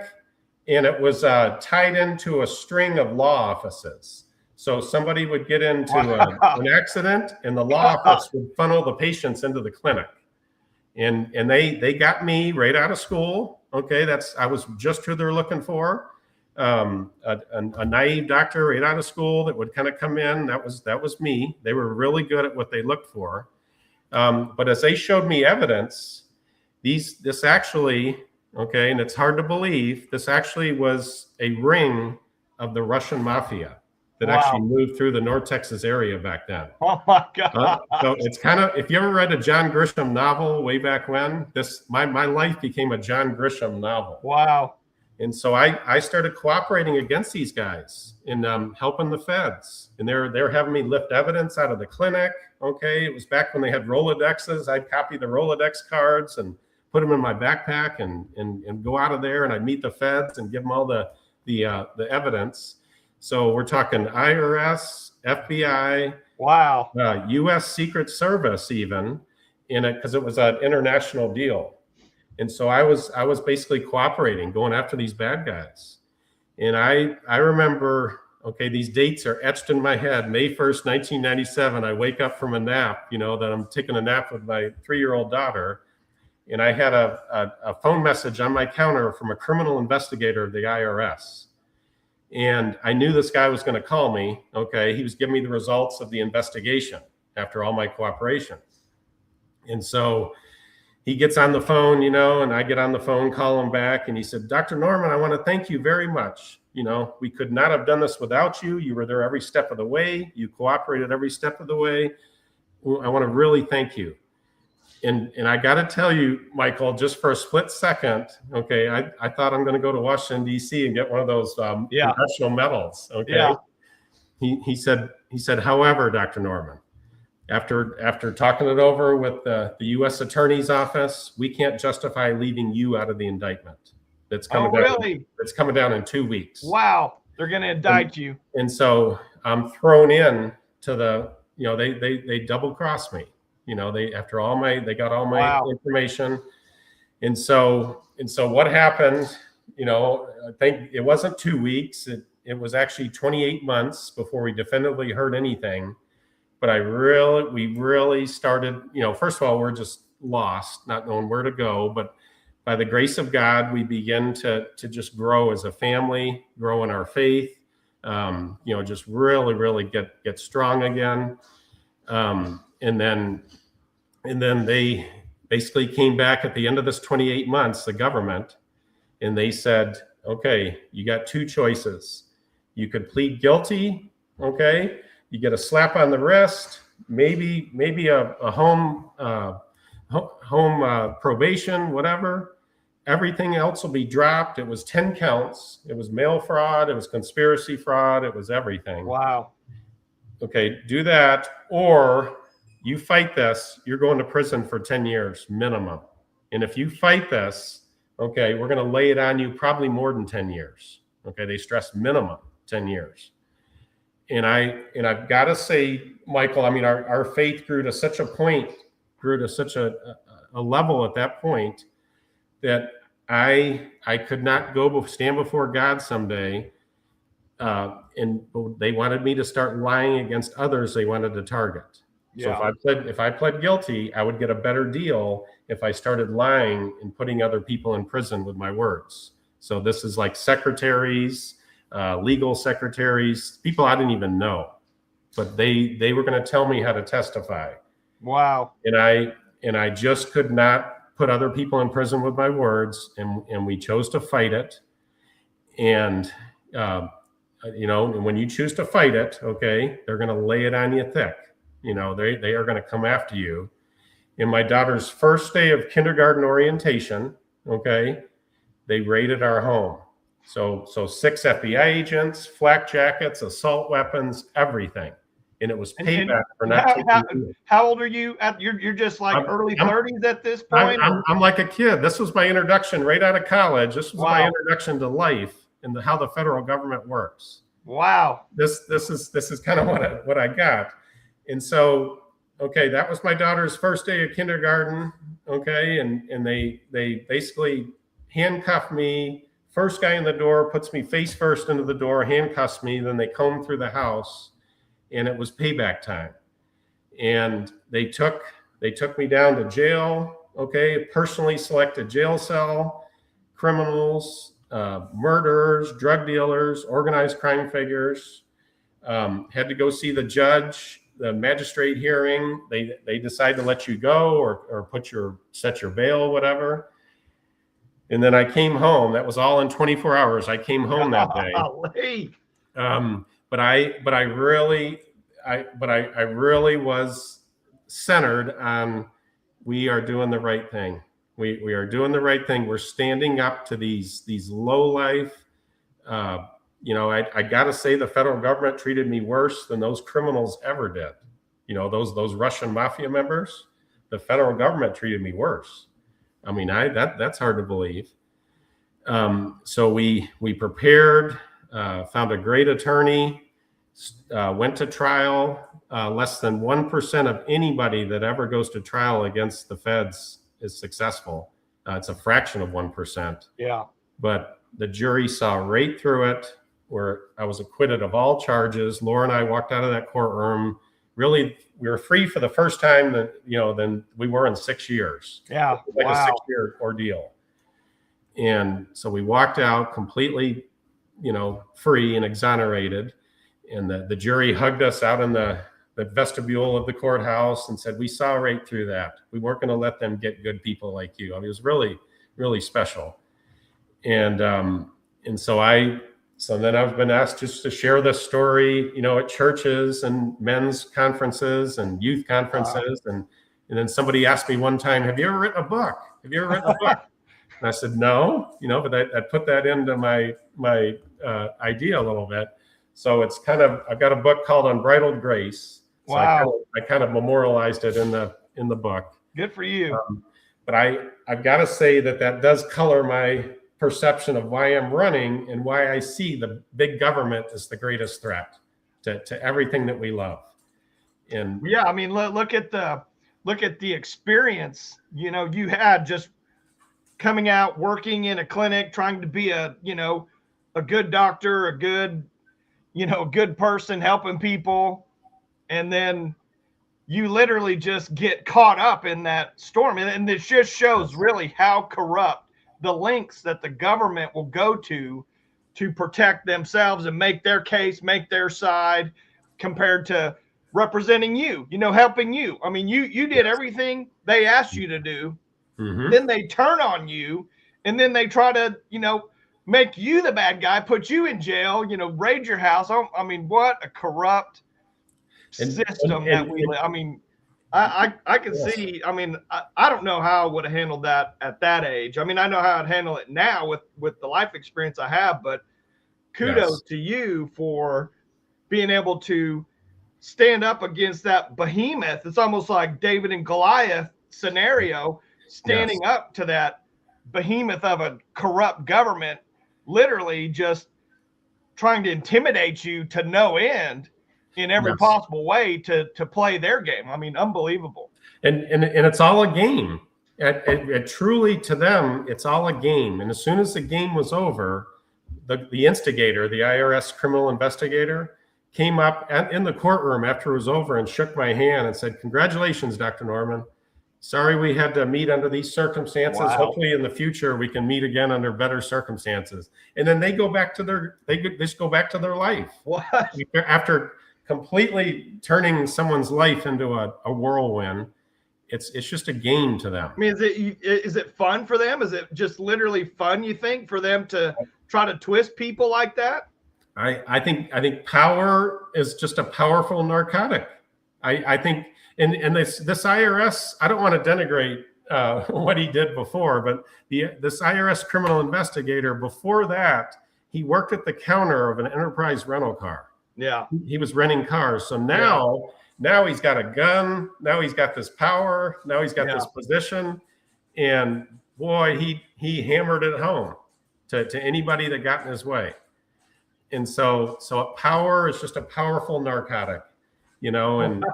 and it was tied into a string of law offices. So somebody would get into an accident, and the law office would funnel the patients into the clinic. And they got me right out of school. I was just who they're looking for. A naive doctor right out of school that would kind of come in. That was me. They were really good at what they looked for. But as they showed me evidence, this actually, and it's hard to believe, this actually was a ring of the Russian mafia that actually moved through the North Texas area back then. Oh my God. So it's kind of, if you ever read a John Grisham novel way back when, my life became a John Grisham novel. Wow. And so I started cooperating against these guys and helping the feds. And they're having me lift evidence out of the clinic. It was back when they had Rolodexes. I'd copy the Rolodex cards and put them in my backpack and go out of there, and I'd meet the feds and give them all the evidence. So we're talking IRS, FBI, wow, U.S. Secret Service even in it, because it was an international deal. And so I was basically cooperating, going after these bad guys. And I remember, these dates are etched in my head. May 1st, 1997, I wake up from a nap, that I'm taking a nap with my 3-year-old daughter. And I had a phone message on my counter from a criminal investigator of the IRS. And I knew this guy was going to call me. He was giving me the results of the investigation after all my cooperation. And so he gets on the phone, and I get on the phone, call him back. And he said, Dr. Norman, I want to thank you very much. We could not have done this without you. You were there every step of the way. You cooperated every step of the way. I want to really thank you. And I got to tell you, Michael, just for a split second, I thought I'm going to go to Washington, D.C. and get one of those congressional medals. He said, however, Dr. Norman, after talking it over with the U.S. Attorney's Office, we can't justify leaving you out of the indictment. That's coming down. It's coming down in 2 weeks. Wow, they're going to indict you. And so I'm thrown in to the, they double crossed me. They got all my information. And so what happened, I think it wasn't 2 weeks. It was actually 28 months before we definitively heard anything. But we really started, first of all, we're just lost, not knowing where to go. But by the grace of God, we begin to just grow as a family, grow in our faith, just really, really get strong again. And then they basically came back at the end of this 28 months, the government, and they said, okay, you got two choices. You could plead guilty, okay? You get a slap on the wrist, maybe a home probation, whatever. Everything else will be dropped. It was 10 counts. It was mail fraud. It was conspiracy fraud. It was everything. Wow. Okay, do that, or you fight this, you're going to prison for 10 years minimum. And if you fight this, okay, we're going to lay it on you probably more than 10 years. Okay, they stress minimum 10 years. And I've got to say, Michael, I mean, our faith grew to such a point, grew to such a level at that point that I could not stand before God someday. And they wanted me to start lying against others they wanted to target. Yeah. So if I pled guilty, I would get a better deal if I started lying and putting other people in prison with my words. So this is like secretaries, legal secretaries, people I didn't even know, but they were going to tell me how to testify. Wow. And I just could not put other people in prison with my words, and we chose to fight it. And and when you choose to fight it, okay, they're going to lay it on you thick. They are going to come after you. In my daughter's first day of kindergarten orientation, okay, they raided our home. So 6 FBI agents, flak jackets, assault weapons, everything. And it was payback for not taking. How old are you? You're just like early 30s at this point? I'm like a kid. This was my introduction right out of college. This was my introduction to life and how the federal government works. Wow. This is kind of what I got. And so, okay, that was my daughter's first day of kindergarten. Okay. And they basically handcuffed me. First guy in the door puts me face first into the door, handcuffs me. Then they comb through the house, and it was payback time. And they took me down to jail. Okay. Personally selected jail cell, criminals, murderers, drug dealers, organized crime figures. Had to go see the judge, the magistrate hearing. They decide to let you go or set your bail, whatever. And then I came home. That was all in 24 hours. I came home that day. But I really was centered on, we are doing the right thing. We are doing the right thing. We're standing up to these low life. I got to say the federal government treated me worse than those criminals ever did. Those Russian mafia members, the federal government treated me worse. I mean, that's hard to believe. So we prepared, found a great attorney, went to trial. Less than 1% of anybody that ever goes to trial against the feds is successful. It's a fraction of 1%. Yeah. But the jury saw right through it, where I was acquitted of all charges. Laura and I walked out of that courtroom. Really, we were free for the first time than we were in 6 years. Yeah. Like a 6-year ordeal. And so we walked out completely, free and exonerated. And the jury hugged us out in the vestibule of the courthouse and said, we saw right through that. We weren't going to let them get good people like you. I mean, it was really, really special. And so then I've been asked just to share this story, at churches and men's conferences and youth conferences. And then somebody asked me one time, have you ever written a book? And I said, no, but I put that into my idea a little bit. So it's I've got a book called Unbridled Grace. So wow. I kind of memorialized it in the book. Good for you. But I've got to say that does color my perception of why I'm running and why I see the big government as the greatest threat to everything that we love. And yeah, I mean, look at the experience, you had just coming out, working in a clinic, trying to be a good doctor, a good person, helping people. And then you literally just get caught up in that storm. And it just shows really how corrupt the lengths that the government will go to protect themselves and make their case, make their side, compared to representing you, helping you. I mean, you did everything they asked you to do. Mm-hmm. Then they turn on you, and then they try to, make you the bad guy, put you in jail, raid your house. I mean, what a corrupt system that we live. I mean, I can see. I mean, I don't know how I would have handled that at that age. I mean, I know how I'd handle it now with the life experience I have, but kudos to you for being able to stand up against that behemoth. It's almost like David and Goliath scenario, standing up to that behemoth of a corrupt government, literally just trying to intimidate you to no end in every possible way to play their game. I mean, unbelievable. And it's all a game. It truly, to them, it's all a game. And as soon as the game was over, the instigator, the IRS criminal investigator, came up in the courtroom after it was over and shook my hand and said, "Congratulations, Dr. Norman. Sorry we had to meet under these circumstances. Wow. Hopefully in the future we can meet again under better circumstances." And then they go back to their life. What? After completely turning someone's life into a whirlwind. It's just a game to them. I mean, is it fun for them? Is it just literally fun, you think, for them to try to twist people like that? I think power is just a powerful narcotic. I think and this IRS, I don't want to denigrate what he did before, but this IRS criminal investigator, before that, he worked at the counter of an enterprise rental car. Yeah. He was renting cars. So now he's got a gun. Now he's got this power. Now he's got this position. And boy, he hammered it home to anybody that got in his way. And so power is just a powerful narcotic, and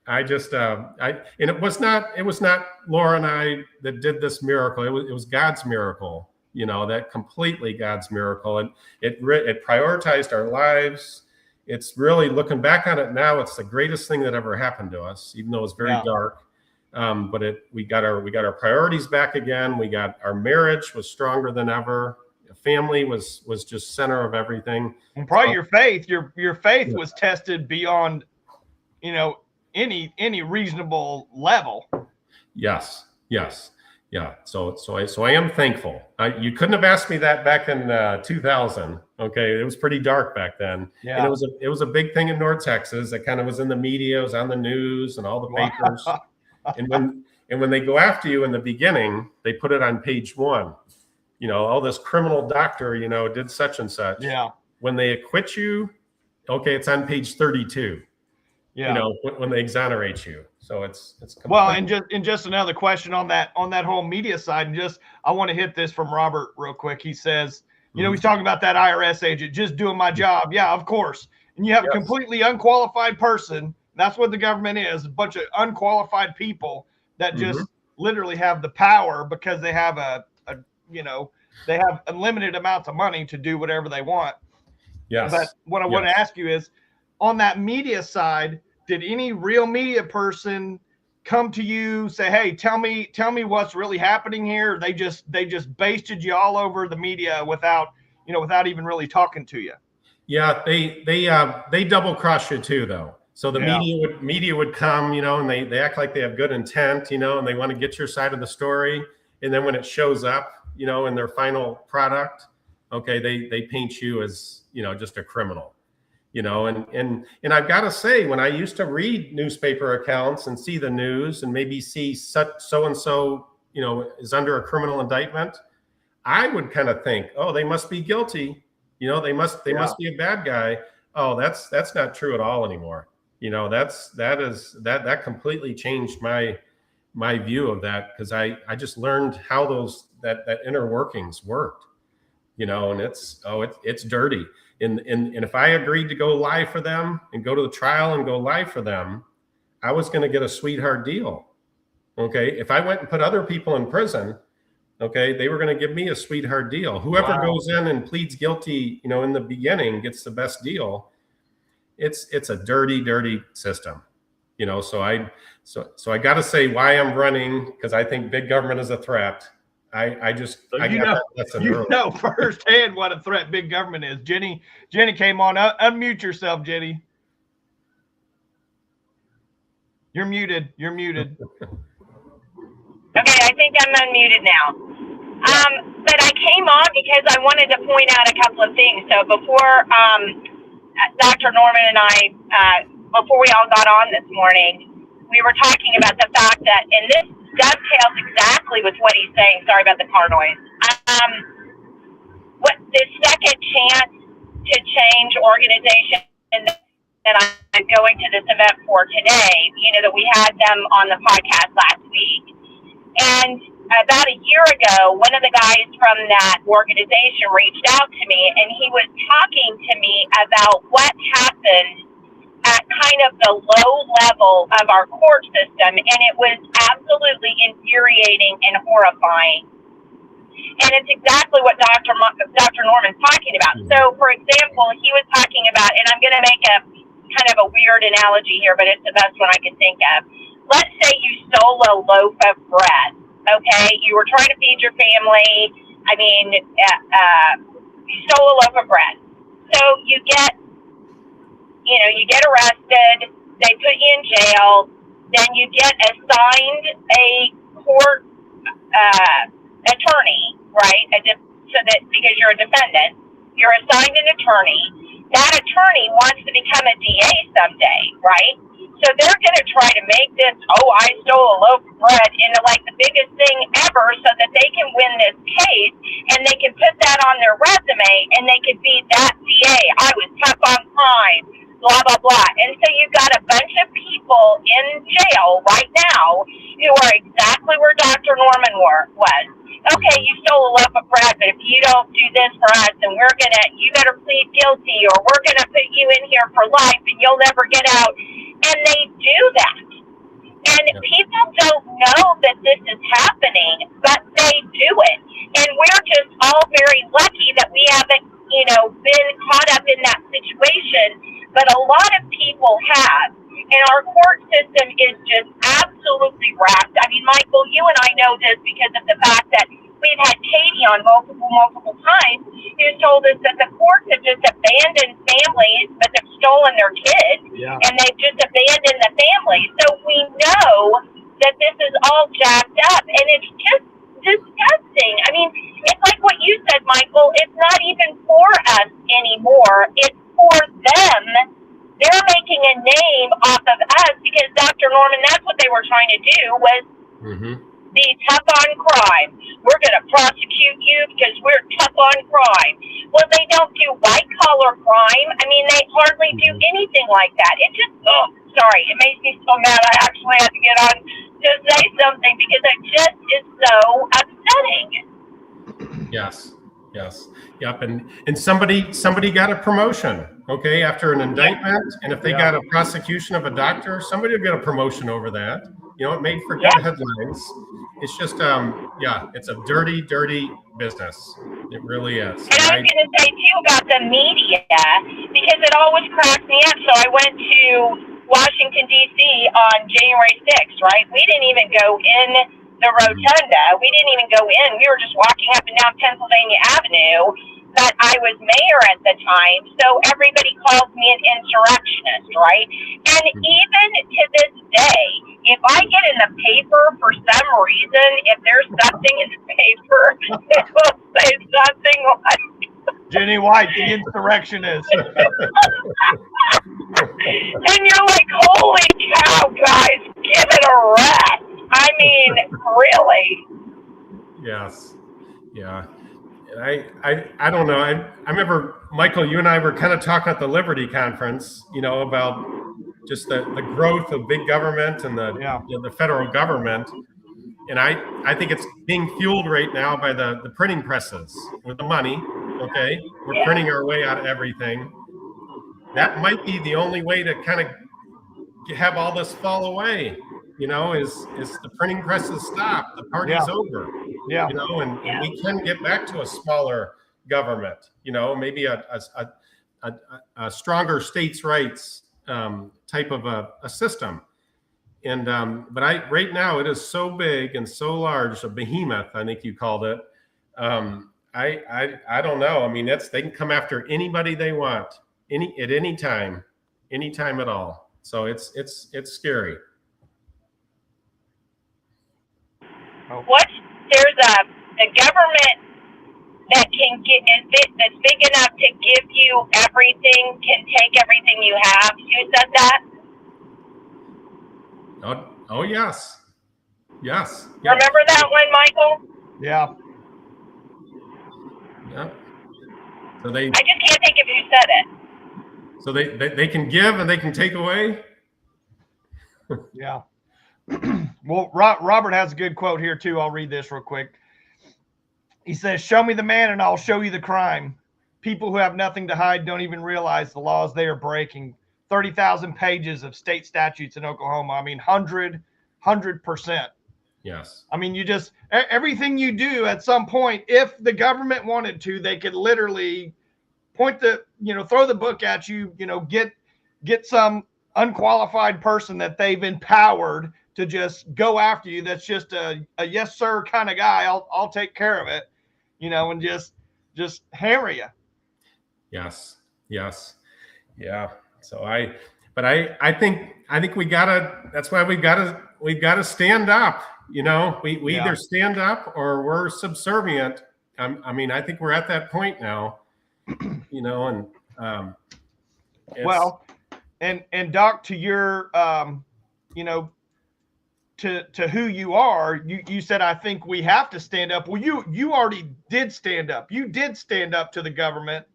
I just and it was not Laura and I that did this miracle. It was God's miracle, that completely God's miracle. And it prioritized our lives. It's really, looking back on it now, it's the greatest thing that ever happened to us, even though it's very dark. But we got our priorities back again. We got our marriage was stronger than ever. Family was just center of everything. And probably your faith was tested beyond, any reasonable level. Yes. Yeah. So I am thankful. You couldn't have asked me that back in 2000. Okay. It was pretty dark back then. Yeah. And it was a big thing in North Texas. It kind of was in the media, it was on the news and all the papers. And when they go after you in the beginning, they put it on page 1. This criminal doctor, did such and such. Yeah. When they acquit you, okay, it's on page 32. Yeah. When they exonerate you. So it's well, and just another question on that whole media side, and I want to hit this from Robert real quick. He says, he's talking about that IRS agent just doing my job. Yeah, of course. And you have a completely unqualified person. That's what the government is, a bunch of unqualified people that just literally have the power because they have they have unlimited amounts of money to do whatever they want. Yes. But what I want to ask you is, on that media side, did any real media person come to you, say, "Hey, tell me what's really happening here"? They just basted you all over the media without even really talking to you? Yeah, they double cross you too, though. So the media would come, and they act like they have good intent, and they want to get your side of the story. And then when it shows up, in their final product, okay, they paint you as, just a criminal, and I've got to say, when I used to read newspaper accounts and see the news and maybe see so-and-so, is under a criminal indictment, I would kind of think, oh, they must be guilty. They must be a bad guy. Oh, that's not true at all anymore. That completely changed my view of that, because I just learned how that inner workings worked, and it's dirty. And if I agreed to go live for them and go to the trial and go live for them, I was going to get a sweetheart deal. Okay. If I went and put other people in prison, okay, they were going to give me a sweetheart deal. Whoever goes in and pleads guilty, in the beginning gets the best deal. It's a dirty, dirty system, so I got to say why I'm running, because I think big government is a threat. I know firsthand what a threat big government is. Jenny came on. Unmute yourself, Jenny. You're muted. You're muted. Okay, I think I'm unmuted now. But I came on because I wanted to point out a couple of things. So before Dr. Norman and I, before we all got on this morning, we were talking about the fact that, and this dovetails exactly with what he's saying. Sorry about the car noise. What this second chance to change organization that I'm going to this event for today, that we had them on the podcast last week. And about a year ago, one of the guys from that organization reached out to me, and he was talking to me about what happened at kind of the low level of our court system, and it was absolutely infuriating and horrifying. And it's exactly what Dr. Norman's talking about. So, for example, he was talking about, and I'm going to make a kind of a weird analogy here, but it's the best one I can think of. Let's say you stole a loaf of bread, okay? You were trying to feed your family. You stole a loaf of bread. So you get arrested. They put you in jail. Then you get assigned a court attorney, right? Because you're a defendant, you're assigned an attorney. That attorney wants to become a DA someday, right? So they're going to try to make this, I stole a loaf of bread, into like the biggest thing ever so that they can win this case, and they can put that on their resume, and they can be that DA. I was tough on crime, blah, blah, blah. And so you've got a bunch of people in jail right now who are exactly where Dr. Norman was. Okay, you stole a loaf of bread, but if you don't do this for us, then you better plead guilty, or we're going to put you in here for life, and you'll never get out. And they do that. And people don't know that this is happening, but they do it. And we're just all very lucky that we haven't, been caught up in that situation. But a lot of people have. And our court system is just absolutely wrapped. I mean, Michael, you and I know this because of the fact that we've had Katie on multiple times who's told us that the courts have just abandoned families, but they've stolen their kids, and they've just abandoned the families. So we know that this is all jacked up, and it's just disgusting. I mean, it's like what you said, Michael. It's not even for us anymore. It's for them. They're making a name off of us because Dr. Norman, that's what they were trying to do, was be tough on crime. We're going to prosecute you because we're tough on crime. Well, they don't do white-collar crime. I mean, they hardly do anything like that. It just, it makes me so mad. I actually had to get on to say something because it just is so upsetting. Yes. Yep. And somebody got a promotion, okay, after an indictment. And if they got a prosecution of a doctor, somebody will get a promotion over that. It made for good headlines. It's just, it's a dirty, dirty business. It really is. And I was going to say, too, about the media, because it always cracks me up. So I went to Washington, D.C. on January 6th, right? We didn't even go in the rotunda. We didn't even go in. We were just walking up and down Pennsylvania Avenue. But I was mayor at the time, so everybody calls me an insurrectionist, right? And even to this day, if I get in the paper for some reason, if there's something in the paper, it will say something like Jenny White, the insurrectionist. And you're like, holy cow, guys, give it a rest. I mean, really. Yes. Yeah. I don't know. I remember, Michael, you and I were kind of talking at the Liberty Conference, about just the growth of big government and the federal government. And I think it's being fueled right now by the printing presses with the money. Okay. We're printing our way out of everything. That might be the only way to kind of have all this fall away. Is the printing presses stop, the party's over. And we can get back to a smaller government. Maybe a stronger states' rights type of a system. And but right now it is so big and so large, a behemoth, I think you called it. I don't know. I mean, they can come after anybody they want, at any time at all. So it's scary. There's the government that can get that's big enough to give you everything, can take everything you have. You said that? Oh yes. Yes. Remember that one, Michael? Yeah. Yeah. So I just can't think of who said it. So they can give and they can take away. Yeah. Well, Robert has a good quote here too. I'll read this real quick. He says, "Show me the man and I'll show you the crime. People who have nothing to hide don't even realize the laws they are breaking. 30,000 pages of state statutes in Oklahoma. I mean, 100%. Yes. I mean, you just, everything you do at some point, if the government wanted to, they could literally point throw the book at you, get some unqualified person that they've empowered to just go after you. That's just a yes, sir kind of guy. I'll take care of it, and just hammer you. Yes. Yeah. So I think we gotta, that's why we've gotta stand up. We either stand up or we're subservient. I mean, I think we're at that point now, and well, and Doc, to your, to who you are, you said, I think we have to stand up. Well, you already did stand up. You did stand up to the government,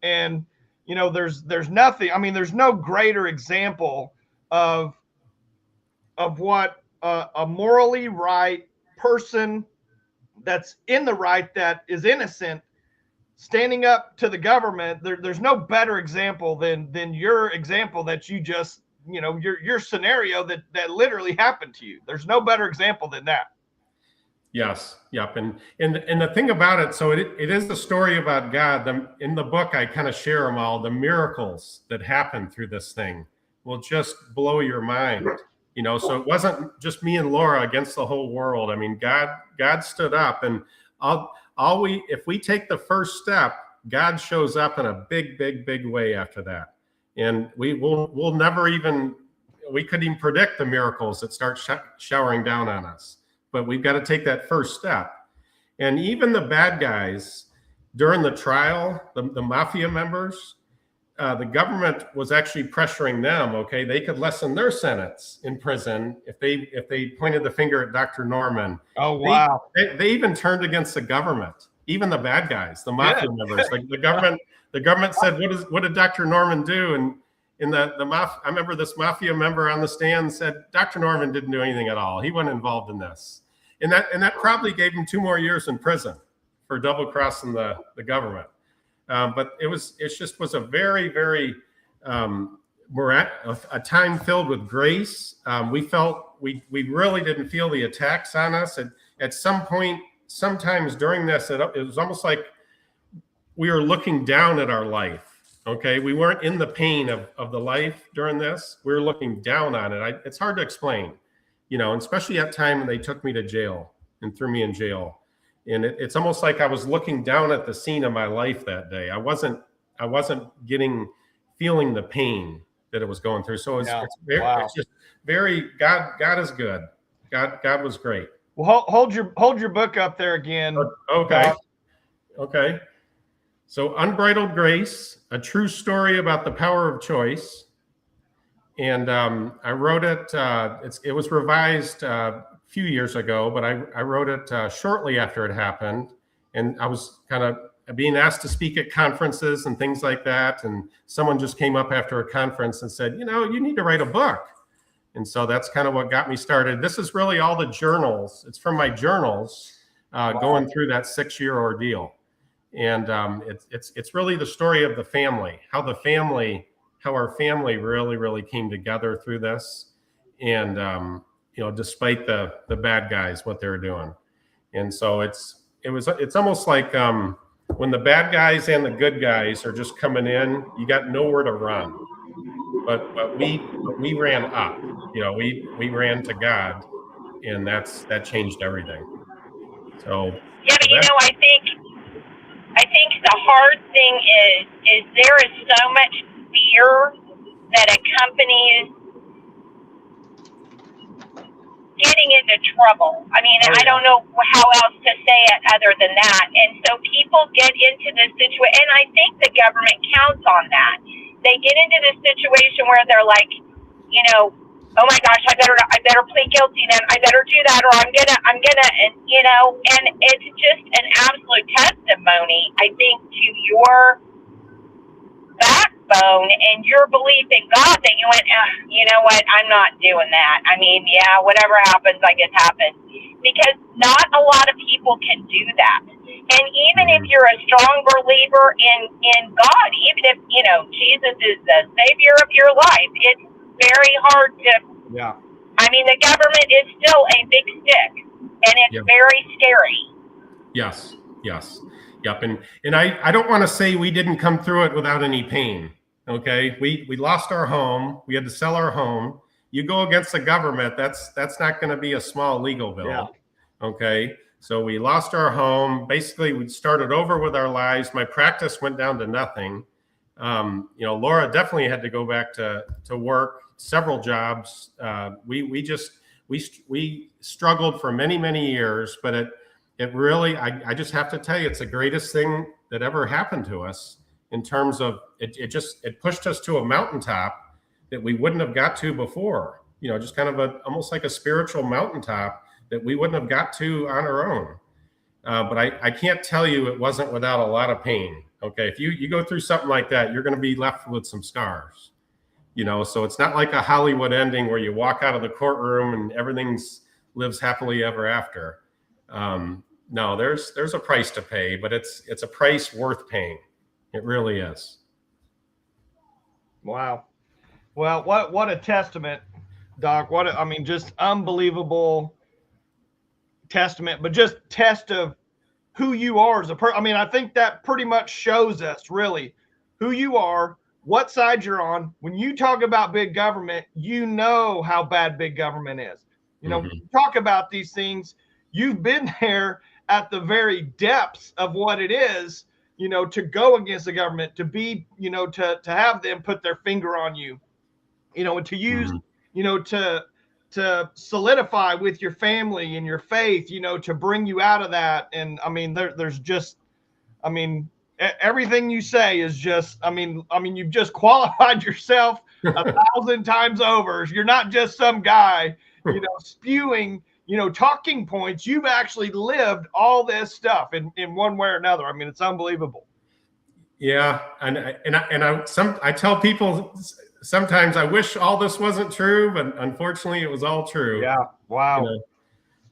and there's nothing. I mean, there's no greater example of what a morally right person that's in the right, that is innocent, standing up to the government. There's no better example than your example that you just, your scenario that literally happened to you. There's no better example than that. Yes. Yep. And the thing about it, so it is the story about God. In the book, I kind of share them all. The miracles that happen through this thing will just blow your mind. So it wasn't just me and Laura against the whole world. I mean, God stood up, and if we take the first step, God shows up in a big, big, big way after that. And we'll never even, we couldn't even predict the miracles that start showering down on us. But we've got to take that first step. And even the bad guys during the trial, the mafia members, the government was actually pressuring them. Okay, they could lessen their sentence in prison if they pointed the finger at Dr. Norman. Oh wow! They even turned against the government. Even the bad guys, the mafia members. The government said, "What did Dr. Norman do?" And I remember this mafia member on the stand said, "Dr. Norman didn't do anything at all. He wasn't involved in this." And that probably gave him 2 more years in prison for double crossing the government. But it just was a very, very a time filled with grace. We felt we really didn't feel the attacks on us. At some point, sometimes during this, it was almost like we were looking down at our life. Okay, we weren't in the pain of the life during this. We were looking down on it. It's hard to explain, and especially at time when they took me to jail and threw me in jail. And it's almost like I was looking down at the scene of my life that day. I wasn't feeling the pain that it was going through. So it's just very, God is good. God was great. Well, hold your book up there again. Okay. Okay. So Unbridled Grace, a true story about the power of choice. And I wrote it, it was revised a few years ago, but I wrote it shortly after it happened. And I was kind of being asked to speak at conferences and things like that. And someone just came up after a conference and said, you need to write a book. And so that's kind of what got me started. This is really all the journals. It's from my journals going through that 6-year ordeal. And it's really the story of the family, how our family really, really came together through this. And, despite the bad guys, what they're doing. And so it's almost like when the bad guys and the good guys are just coming in, you got nowhere to run. But we ran up, we ran to God, and that changed everything. So yeah, but I think the hard thing is there is so much fear that accompanies getting into trouble. I mean, Oh, I yeah. don't know how else to say it other than that. And so people get into this situation, and I think the government counts on that. They get into this situation where they're like, you know, oh my gosh, I better plead guilty then. I better do that, or I'm gonna, and you know, and it's just an absolute testimony, I think, to your backbone and your belief in God that you went, you know what, I'm not doing that. I mean, yeah, whatever happens, I guess happens. Because not a lot of people can do that. And even if you're a strong believer in God, even if, you know, Jesus is the savior of your life, it's very hard to, Yeah. I mean, the government is still a big stick, and it's very scary. Yes. Yes. Yep. And I don't want to say we didn't come through it without any pain. Okay. We lost our home. We had to sell our home. You go against the government, that's not going to be a small legal bill. Yeah. Okay. So we lost our home. Basically, we started over with our lives. My practice went down to nothing. You know, Laura definitely had to go back to work, several jobs. We struggled for many, many years, but it really, I just have to tell you, it's the greatest thing that ever happened to us in terms of it pushed us to a mountaintop that we wouldn't have got to before, you know, just kind of almost like a spiritual mountaintop that we wouldn't have got to on our own. But I can't tell you it wasn't without a lot of pain. Okay. If you go through something like that, you're going to be left with some scars, you know, so it's not like a Hollywood ending where you walk out of the courtroom and everything's lives happily ever after. No, there's a price to pay, but it's a price worth paying. It really is. Wow. Well, what a testament, Doc. I mean, just unbelievable testament, but just test of who you are as a person. I mean, I think that pretty much shows us really who you are, what side you're on. When you talk about big government, you know how bad big government is. You know, when you talk about these things, you've been there at the very depths of what it is, you know, to go against the government, to be, you know, to have them put their finger on you, you know, and to use, you know, to solidify with your family and your faith, you know, to bring you out of that. And I mean, there's just, I mean, everything you say is just, I mean, you've just qualified yourself 1,000 times over. You're not just some guy, you know, spewing, you know, talking points. You've actually lived all this stuff in one way or another. I mean, it's unbelievable. Yeah. I tell people sometimes I wish all this wasn't true, but unfortunately it was all true. Yeah. Wow.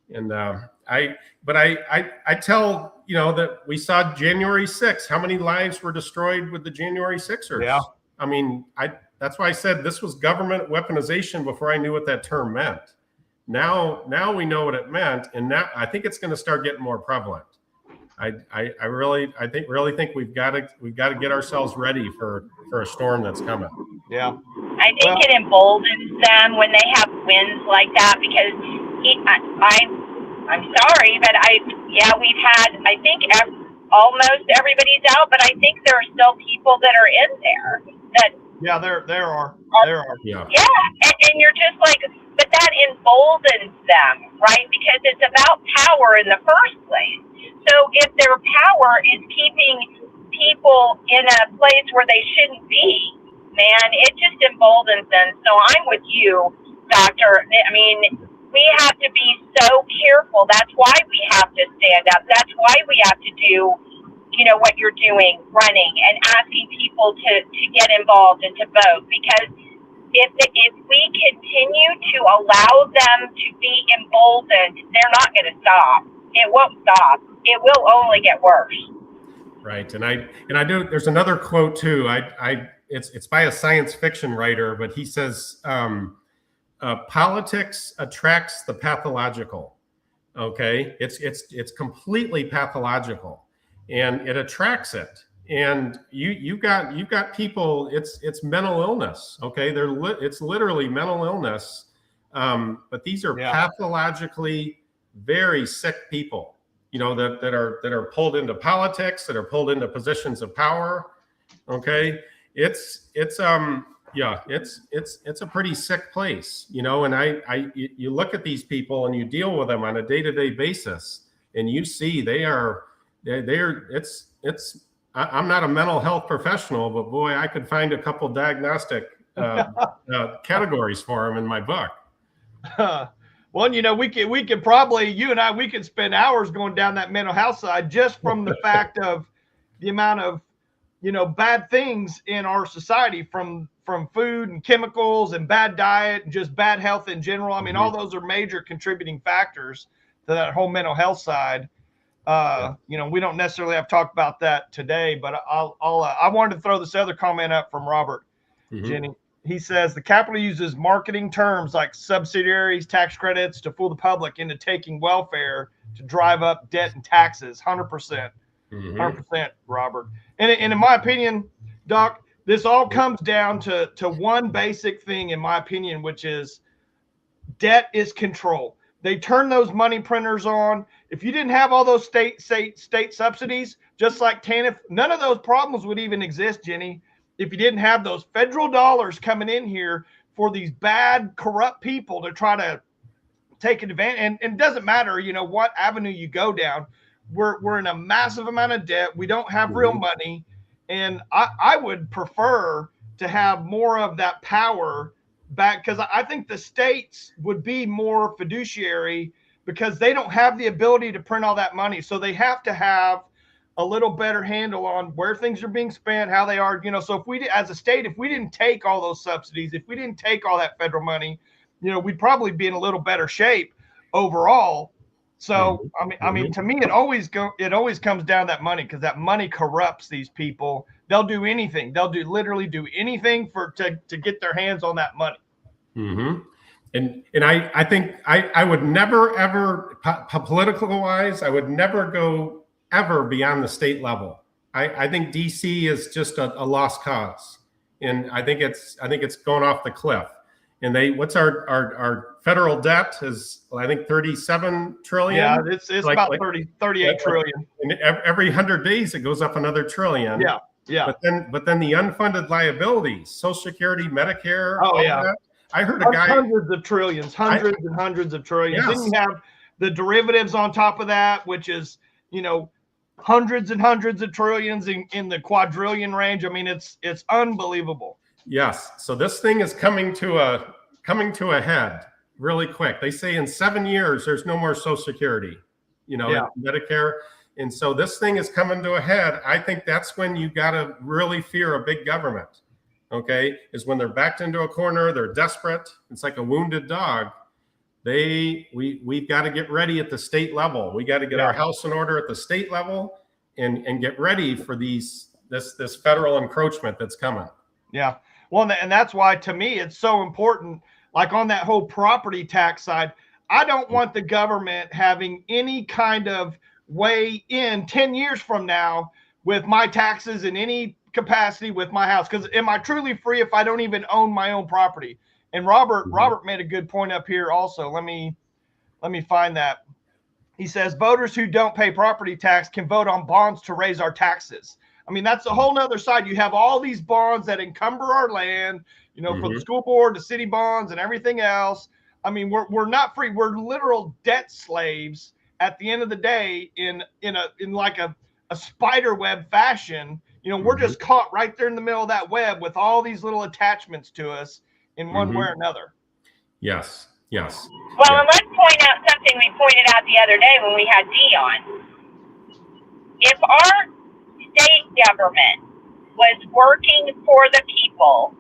You know? And I tell, you know, that we saw January 6th, how many lives were destroyed with the January 6ers? Yeah. I mean, that's why I said this was government weaponization before I knew what that term meant. Now we know what it meant, and now I think it's going to start getting more prevalent. I really think we've got to get ourselves ready for a storm that's coming. Yeah. I think it emboldens them when they have wins like that, because I'm sorry, but we've had, I think almost everybody's out, but I think there are still people that are in there that. Yeah, there are. Yeah. Yeah, and you're just like, but that emboldens them, right? Because it's about power in the first place. So if their power is keeping people in a place where they shouldn't be, man, it just emboldens them. So I'm with you, Doctor. I mean, we have to be so careful. That's why we have to stand up. That's why we have to do, you know, what you're doing, running and asking people to get involved and to vote. Because if we continue to allow them to be emboldened, they're not going to stop. It won't stop. It will only get worse. Right. And I do, there's another quote too. It's by a science fiction writer, but he says, politics attracts the pathological. Okay. It's completely pathological, and it attracts it. And you've got people, it's mental illness. Okay. It's literally mental illness. But these are pathologically very sick people, you know, that are pulled into politics, that are pulled into positions of power. Okay. It's Yeah, it's a pretty sick place, you know, and you look at these people and you deal with them on a day-to-day basis, and you see they're I'm not a mental health professional, but boy, I could find a couple diagnostic categories for them in my book. Well, you know, we could probably, you and I, we could spend hours going down that mental health side just from the fact of the amount of, you know, bad things in our society from food and chemicals and bad diet and just bad health in general. I mean, all those are major contributing factors to that whole mental health side. You know, we don't necessarily have talked about that today, but I wanted to throw this other comment up from Robert, Jenny. He says the capital uses marketing terms like subsidiaries, tax credits to fool the public into taking welfare to drive up debt and taxes. 100%. 100%, Robert. And in my opinion, Doc, this all comes down to one basic thing, in my opinion, which is debt is control. They turn those money printers on. If you didn't have all those state subsidies, just like TANF, none of those problems would even exist, Jenny, if you didn't have those federal dollars coming in here for these bad, corrupt people to try to take advantage. And it doesn't matter, you know, what avenue you go down. We're in a massive amount of debt. We don't have real money. And I would prefer to have more of that power back, because I think the states would be more fiduciary because they don't have the ability to print all that money. So they have to have a little better handle on where things are being spent, how they are, you know. So if we, as a state, if we didn't take all those subsidies, if we didn't take all that federal money, you know, we'd probably be in a little better shape overall. So I mean, to me, it always comes down to that money, because that money corrupts these people. They'll do anything. They'll literally do anything to get their hands on that money. And I think I would never ever, political wise, I would never go ever beyond the state level. I think DC is just a lost cause, and I think it's going off the cliff. And what's our federal debt is, I think, 37 trillion. Yeah, it's like, about 38 trillion. And every 100 days it goes up another trillion. Yeah. But then the unfunded liabilities, Social Security, Medicare. Oh yeah. That. I heard a guy. Hundreds of trillions, and hundreds of trillions. Yes. Then you have the derivatives on top of that, which is, you know, hundreds and hundreds of trillions in the quadrillion range. I mean, it's unbelievable. Yes. So this thing is coming to a head really quick. They say in 7 years there's no more Social Security, you know, Medicare. And so this thing is coming to a head. I think that's when you got to really fear a big government. Okay, is when they're backed into a corner, they're desperate. It's like a wounded dog. We've got to get ready at the state level. We got to get our house in order at the state level and get ready for this federal encroachment that's coming. Yeah. Well, and that's why, to me, it's so important. Like on that whole property tax side, I don't want the government having any kind of way in 10 years from now with my taxes in any capacity with my house. Because am I truly free if I don't even own my own property? And Robert made a good point up here also. Let me find that. He says voters who don't pay property tax can vote on bonds to raise our taxes. I mean, that's a whole nother side. You have all these bonds that encumber our land, you know, for the school board, the city bonds, and everything else. I mean, we're not free. We're literal debt slaves at the end of the day in like a spider web fashion. You know, we're just caught right there in the middle of that web with all these little attachments to us in one way or another. Yes. Well, and let's point out something we pointed out the other day when we had Dee on. If our state government was working for the people,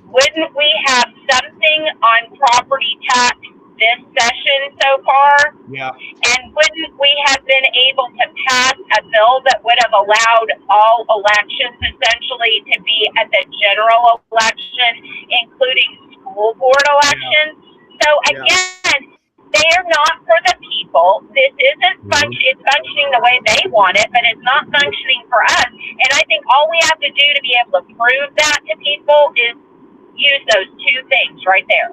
wouldn't we have something on property tax this session so far? Yeah. And wouldn't we have been able to pass a bill that would have allowed all elections essentially to be at the general election, including school board elections? So again, they are not for the people. This isn't it's functioning the way they want it, but it's not functioning for us. And I think all we have to do to be able to prove that to people is use those two things right there.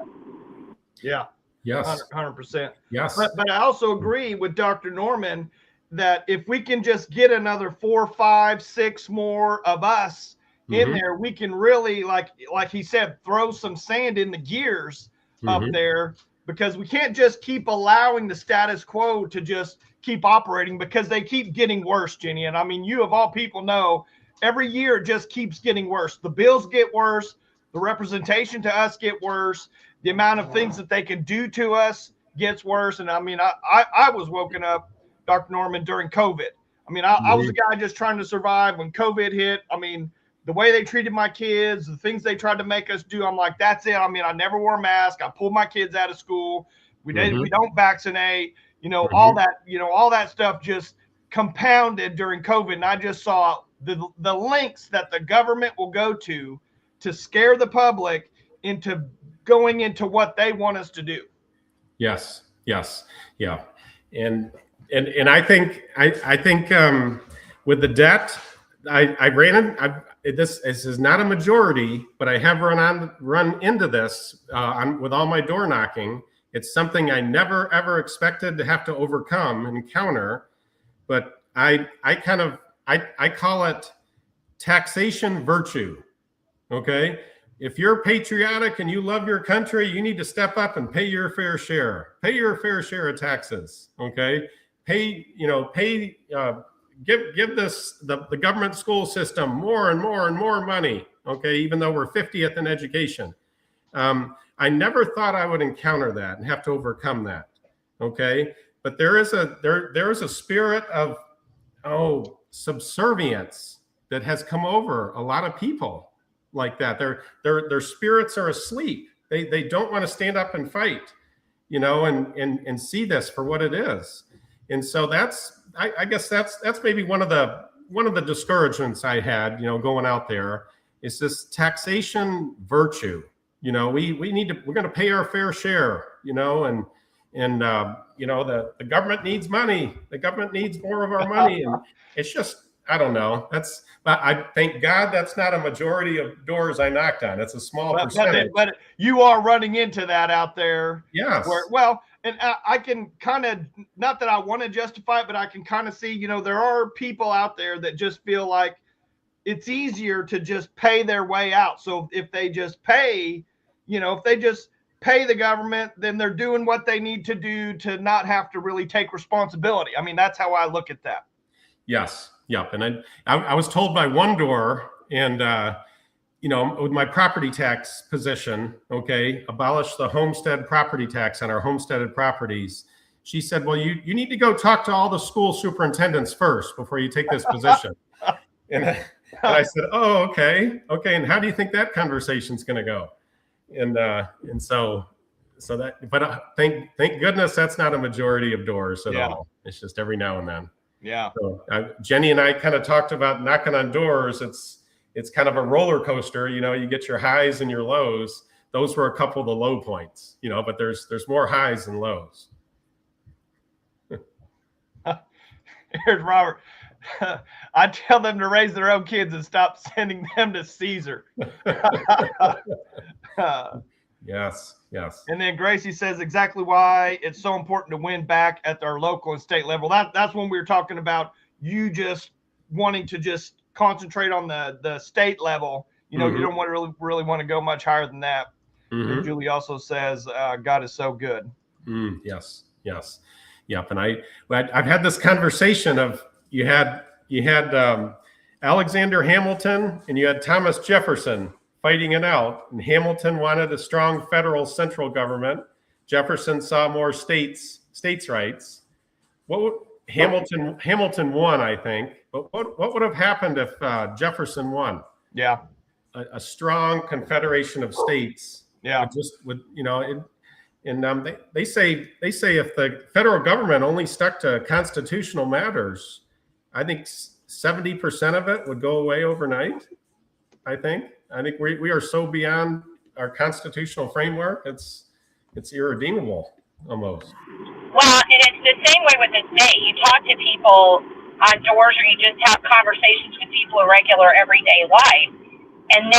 Yeah. Yes. 100%. Yes. But I also agree with Dr. Norman that if we can just get another 4, 5, 6 more of us in there, we can really, like he said, throw some sand in the gears up there, because we can't just keep allowing the status quo to just keep operating, because they keep getting worse, Jenny. And I mean, you of all people know, every year it just keeps getting worse. The bills get worse. The representation to us get worse. The amount of things that they can do to us gets worse. And I mean, I was woken up, Dr. Norman, during COVID. I mean, I was a guy just trying to survive when COVID hit. I mean, the way they treated my kids, the things they tried to make us do, I'm like, that's it. I mean, I never wore a mask. I pulled my kids out of school. We don't vaccinate, all that stuff just compounded during COVID. And I just saw the lengths that the government will go to scare the public into going into what they want us to do. Yes. Yeah. And I think with the debt, I ran in. This is not a majority, but I have run into this with all my door knocking. It's something I never ever expected to have to overcome and encounter, but I call it taxation virtue. Okay, if you're patriotic and you love your country, you need to step up and pay your fair share. Pay your fair share of taxes. Okay, give the government school system more and more and more money. Okay, even though we're 50th in education. I never thought I would encounter that and have to overcome that. Okay, but there is a spirit of subservience that has come over a lot of people like that. Their spirits are asleep. They don't want to stand up and fight, and see this for what it is. And so I guess that's maybe one of the discouragements I had, going out there, is this taxation virtue. We're going to pay our fair share, and the government needs money. The government needs more of our money. And it's just, I don't know. But I thank God that's not a majority of doors I knocked on. It's a small percentage. But you are running into that out there. Yes. And I can kind of, not that I want to justify it, but I can kind of see, there are people out there that just feel like it's easier to just pay their way out. So if they just pay, if they just pay the government, then they're doing what they need to do to not have to really take responsibility. I mean, that's how I look at that. Yes. Yep. And I was told by one door, and with my property tax position, okay, abolish the homestead property tax on our homesteaded properties. She said, well, you need to go talk to all the school superintendents first before you take this position. And I said, oh, okay. And how do you think that conversation's going to go? And so that, but thank goodness that's not a majority of doors at all. It's just every now and then. Yeah. So Jenny and I kind of talked about knocking on doors. It's kind of a roller coaster. You get your highs and your lows. Those were a couple of the low points, but there's more highs than lows. Here's Robert. I tell them to raise their own kids and stop sending them to Caesar. Yes. And then Gracie says exactly why it's so important to win back at our local and state level. That's when we were talking about you just wanting to just concentrate on the state level. You don't want to really want to go much higher than that. And Julie also says God is so good. Yes. Yep. And I've had this conversation of you had Alexander Hamilton and you had Thomas Jefferson fighting it out, and Hamilton wanted a strong federal central government. Jefferson saw more states' rights. Hamilton won, I think. But what would have happened if Jefferson won? Yeah, a strong confederation of states. Yeah, they say if the federal government only stuck to constitutional matters, I think 70% of it would go away overnight. I think we are so beyond our constitutional framework. It's irredeemable almost. Well, and it's the same way with the state. You talk to people on doors, or you just have conversations with people in regular everyday life, and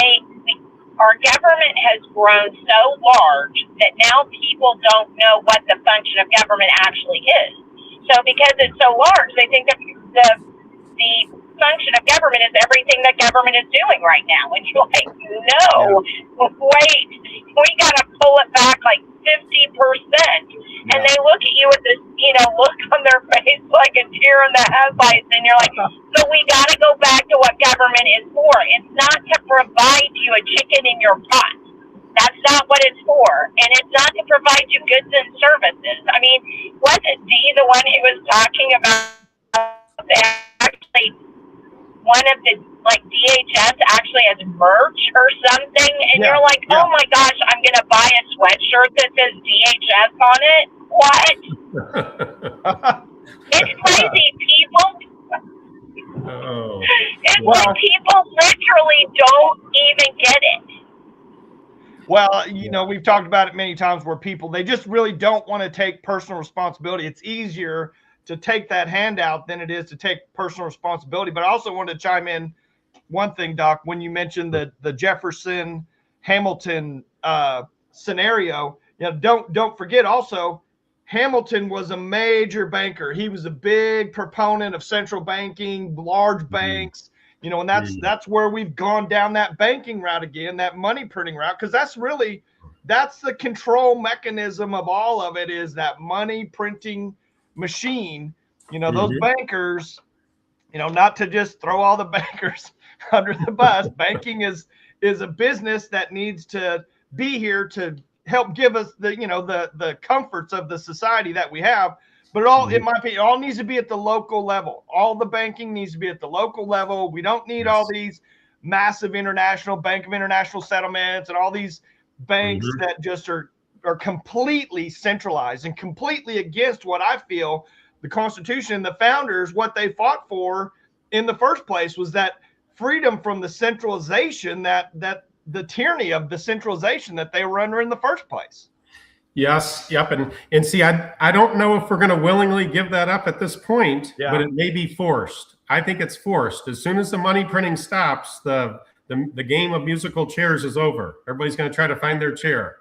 our government has grown so large that now people don't know what the function of government actually is. So because it's so large, they think that the function of government is everything that government is doing right now. And you're like, no, wait, we got to pull it back like 50%. And they look at you with this, look on their face like a deer in the headlights. And you're like, so we got to go back to what government is for. It's not to provide you a chicken in your pot. That's not what it's for. And it's not to provide you goods and services. I mean, wasn't Dee the one who was talking about actually one of the, like, DHS actually has merch or something? And you're like, oh my gosh, I'm going to buy a sweatshirt that says DHS on it? What? It's crazy, people. Oh. It's like people literally don't even get it. Well, we've talked about it many times where people, they just really don't want to take personal responsibility. It's easier to take that handout than it is to take personal responsibility. But I also wanted to chime in one thing, Doc, when you mentioned the Jefferson Hamilton scenario. Don't forget also, Hamilton was a major banker. He was a big proponent of central banking, large banks. And that's where we've gone down that banking route again, that money printing route, because that's the control mechanism of all of it, is that money printing machine. Those bankers, not to just throw all the bankers under the bus. Banking is a business that needs to be here to help give us the comforts of the society that we have. But in my opinion, it all needs to be at the local level. All the banking needs to be at the local level. We don't need all these massive Bank of International Settlements and all these banks that just are completely centralized and completely against what I feel the Constitution and the founders, what they fought for in the first place, was that freedom from the centralization, that the tyranny of the centralization that they were under in the first place. Yes. Yep. And see, I don't know if we're going to willingly give that up at this point, but it may be forced. I think it's forced. As soon as the money printing stops, the game of musical chairs is over. Everybody's going to try to find their chair.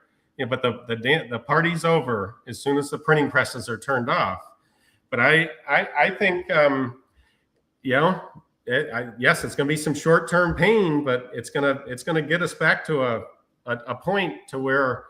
But the party's over as soon as the printing presses are turned off. But I think, yes, it's going to be some short-term pain, but it's going to get us back to a point to where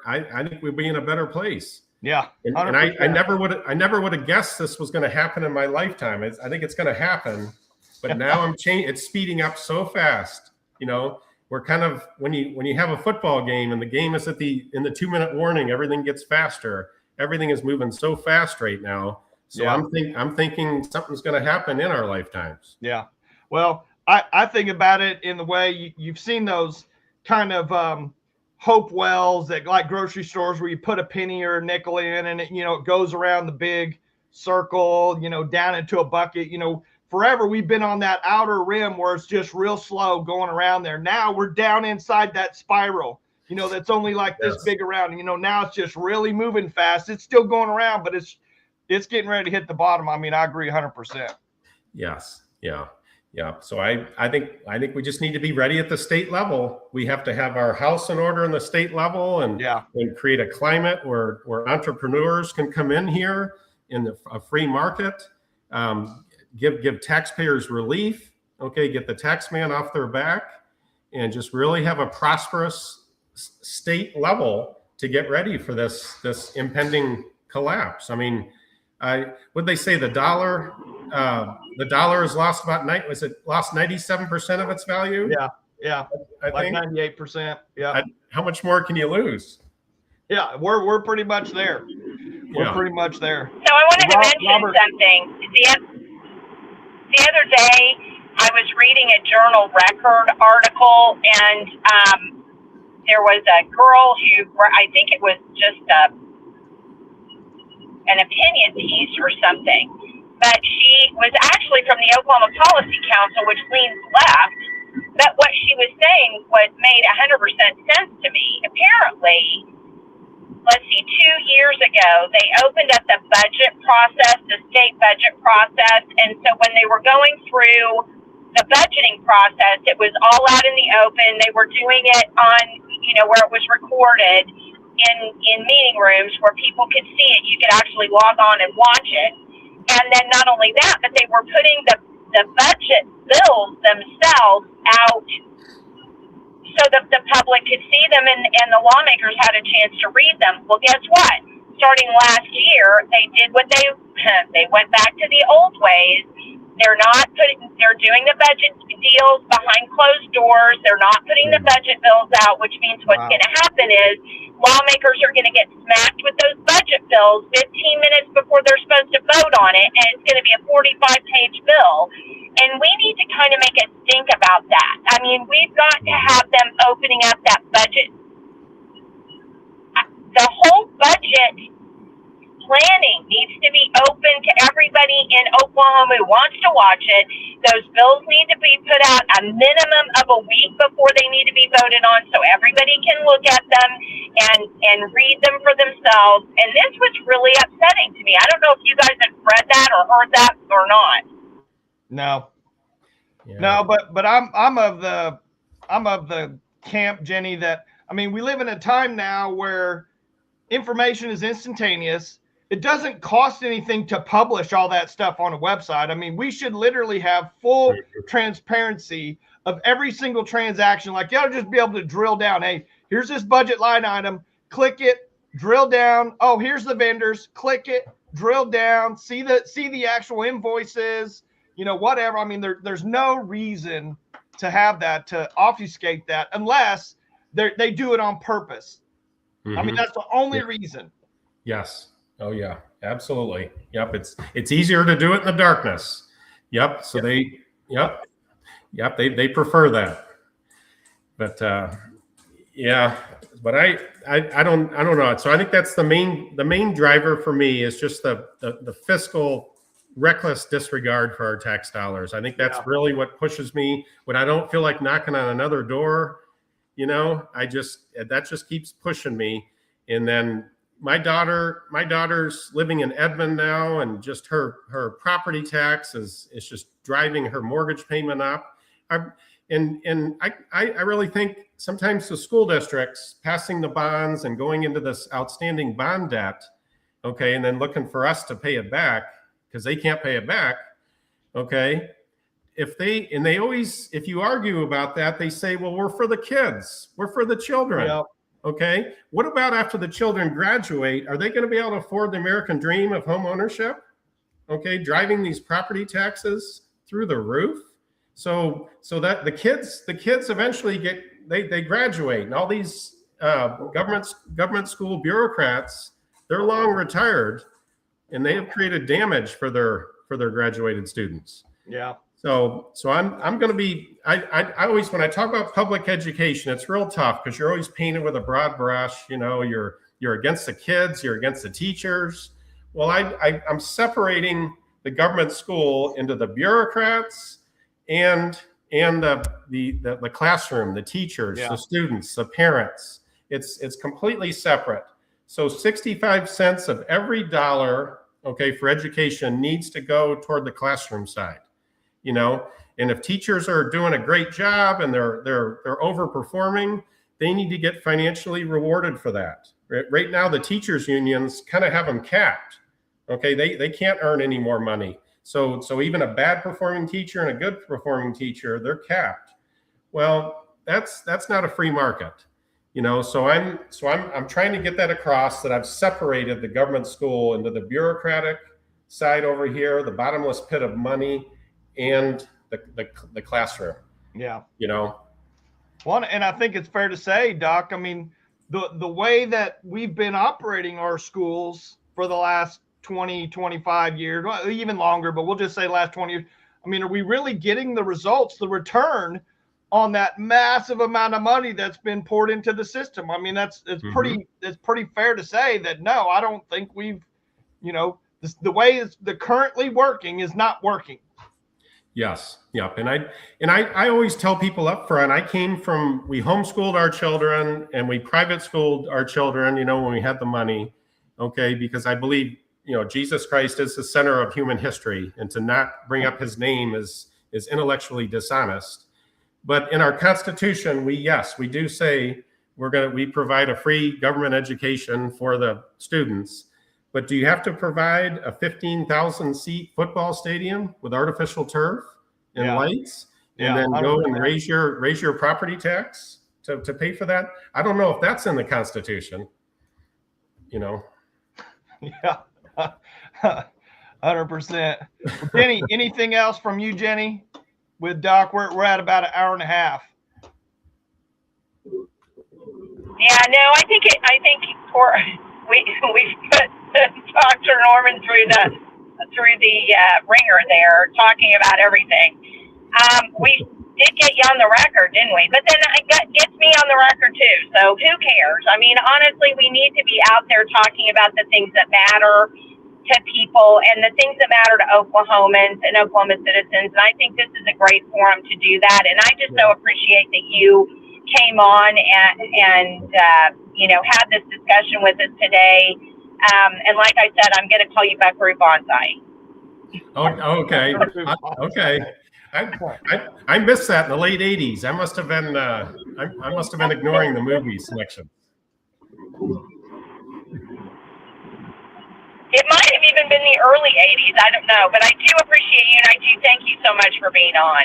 I think we'll be in a better place. Yeah. And I never would have guessed this was going to happen in my lifetime. I think it's going to happen, but now it's speeding up so fast. We're kind of, when you have a football game and the game is in the 2-minute warning, everything gets faster. Everything is moving so fast right now. So I'm thinking something's going to happen in our lifetimes. Yeah. Well, I think about it in the way you've seen those kind of hope wells that, like grocery stores, where you put a penny or a nickel in and it goes around the big circle, down into a bucket. Forever we've been on that outer rim where it's just real slow going around there. Now we're down inside that spiral, that's only like this big around. Now it's just really moving fast. It's still going around, but it's getting ready to hit the bottom. I mean, I agree 100%. Yes. Yeah. Yeah. So I think we just need to be ready at the state level. We have to have our house in order in the state level and create a climate where entrepreneurs can come in here in a free market, give taxpayers relief. Okay. Get the tax man off their back and just really have a prosperous state level to get ready for this impending collapse. I mean, would they say the dollar has lost lost 97% of its value? Yeah. I think 98%. Yeah. How much more can you lose? Yeah, we're pretty much there. We're pretty much there. So I wanted to mention something. The other day, I was reading a Journal Record article, and there was a girl who, I think it was just an opinion piece or something, but she was actually from the Oklahoma Policy Council, which leans left. But what she was saying made 100% sense to me. Apparently, let's see, 2 years ago, they opened up the budget process, the state budget process. And so when they were going through the budgeting process, it was all out in the open. They were doing it on, where it was recorded in meeting rooms where people could see it. You could actually log on and watch it. And then not only that, but they were putting the the budget bills themselves out so that the public could see them and the lawmakers had a chance to read them. Well, guess what? Starting last year, they did what they went back to the old ways. They're doing the budget deals behind closed doors. They're not putting the budget bills out, which means what's going to happen is lawmakers are going to get smacked with those budget bills 15 minutes before they're supposed to vote on it, and it's going to be a 45-page bill. And we need to kind of make us think about that. I mean, we've got to have them opening up that budget. The whole budget planning needs to be open to everybody in Oklahoma who wants to watch it. Those bills need to be put out a minimum of a week before they need to be voted on so everybody can look at them and read them for themselves. And this was really upsetting to me. I don't know if you guys have read that or heard that or not. No. Yeah. No, but I'm of the camp, Jenny, that, I mean, we live in a time now where information is instantaneous. It doesn't cost anything to publish all that stuff on a website. I mean, we should literally have full transparency of every single transaction. Like, you ought to just be able to drill down. Hey, here's this budget line item. Click it, drill down. Oh, here's the vendors. Click it, drill down. See the actual invoices. You know, whatever. I mean, there's no reason to have that, to obfuscate that, unless they do it on purpose. Mm-hmm. I mean, that's the only reason. Yes. Oh yeah, absolutely. Yep. It's easier to do it in the darkness. Yep. So they prefer that. But yeah, but I don't know. So I think that's the main driver for me is just the fiscal reckless disregard for our tax dollars. I think that's really what pushes me when I don't feel like knocking on another door. You know, that just keeps pushing me. And then my daughter's living in Edmond now, and just her property tax is just driving her mortgage payment up. I really think sometimes the school districts passing the bonds and going into this outstanding bond debt, okay, and then looking for us to pay it back because they can't pay it back, okay. If you argue about that, they say, well, we're for the kids, we're for the children. Yep. Okay. What about after the children graduate? Are they going to be able to afford the American dream of home ownership? Okay. Driving these property taxes through the roof. So that the kids eventually they graduate, and all these government school bureaucrats, they're long retired, and they have created damage for their graduated students. Yeah. So I'm going to be, I always, when I talk about public education, it's real tough because you're always painted with a broad brush. You know, you're against the kids, you're against the teachers. Well, I'm separating the government school into the bureaucrats and the classroom, the teachers, the students, the parents. It's completely separate. So 65 cents of every dollar, okay, for education needs to go toward the classroom side. You know, and if teachers are doing a great job and they're overperforming, they need to get financially rewarded for that. Right now, the teachers unions kind of have them capped. Okay, they can't earn any more money. So even a bad performing teacher and a good performing teacher, they're capped. Well, that's not a free market. You know, so I'm trying to get that across, that I've separated the government school into the bureaucratic side over here, the bottomless pit of money, and the classroom. Yeah. You know. Well, and I think it's fair to say, Doc, I mean, the way that we've been operating our schools for the last 20, 25 years, even longer, but we'll just say last 20 years. I mean, are we really getting the results, the return on that massive amount of money that's been poured into the system? I mean, it's pretty fair to say that, no, I don't think we've, you know, the way it's currently working is not working. Yes. Yep. And I always tell people up front, we homeschooled our children and we private schooled our children, you know, when we had the money. Okay. Because I believe, you know, Jesus Christ is the center of human history, and to not bring up his name is intellectually dishonest. But in our Constitution, we do say we provide a free government education for the students. But do you have to provide a 15,000 seat football stadium with artificial turf? and Yeah. lights, and Yeah, then go and 100%. raise your property tax to pay for that. I don't know if that's in the Constitution. You know. Yeah. 100%. Well, Jenny, anything else from you, Jenny? With Doc, we're at about an hour and a half. Yeah, no, I think we put Dr. Norman through the ringer there, talking about everything. We did get you on the record, didn't we? But then gets me on the record too. So who cares? I mean, honestly, we need to be out there talking about the things that matter to people and the things that matter to Oklahomans and Oklahoma citizens. And I think this is a great forum to do that. And I just so appreciate that you came on and had this discussion with us today. And like I said, I'm going to call you Buckaroo Bonsai. Oh, okay. Okay. I missed that in the late '80s. I must have been I must have been ignoring the movie selection. It might have even been the early '80s. I don't know, but I do appreciate you, and I do thank you so much for being on.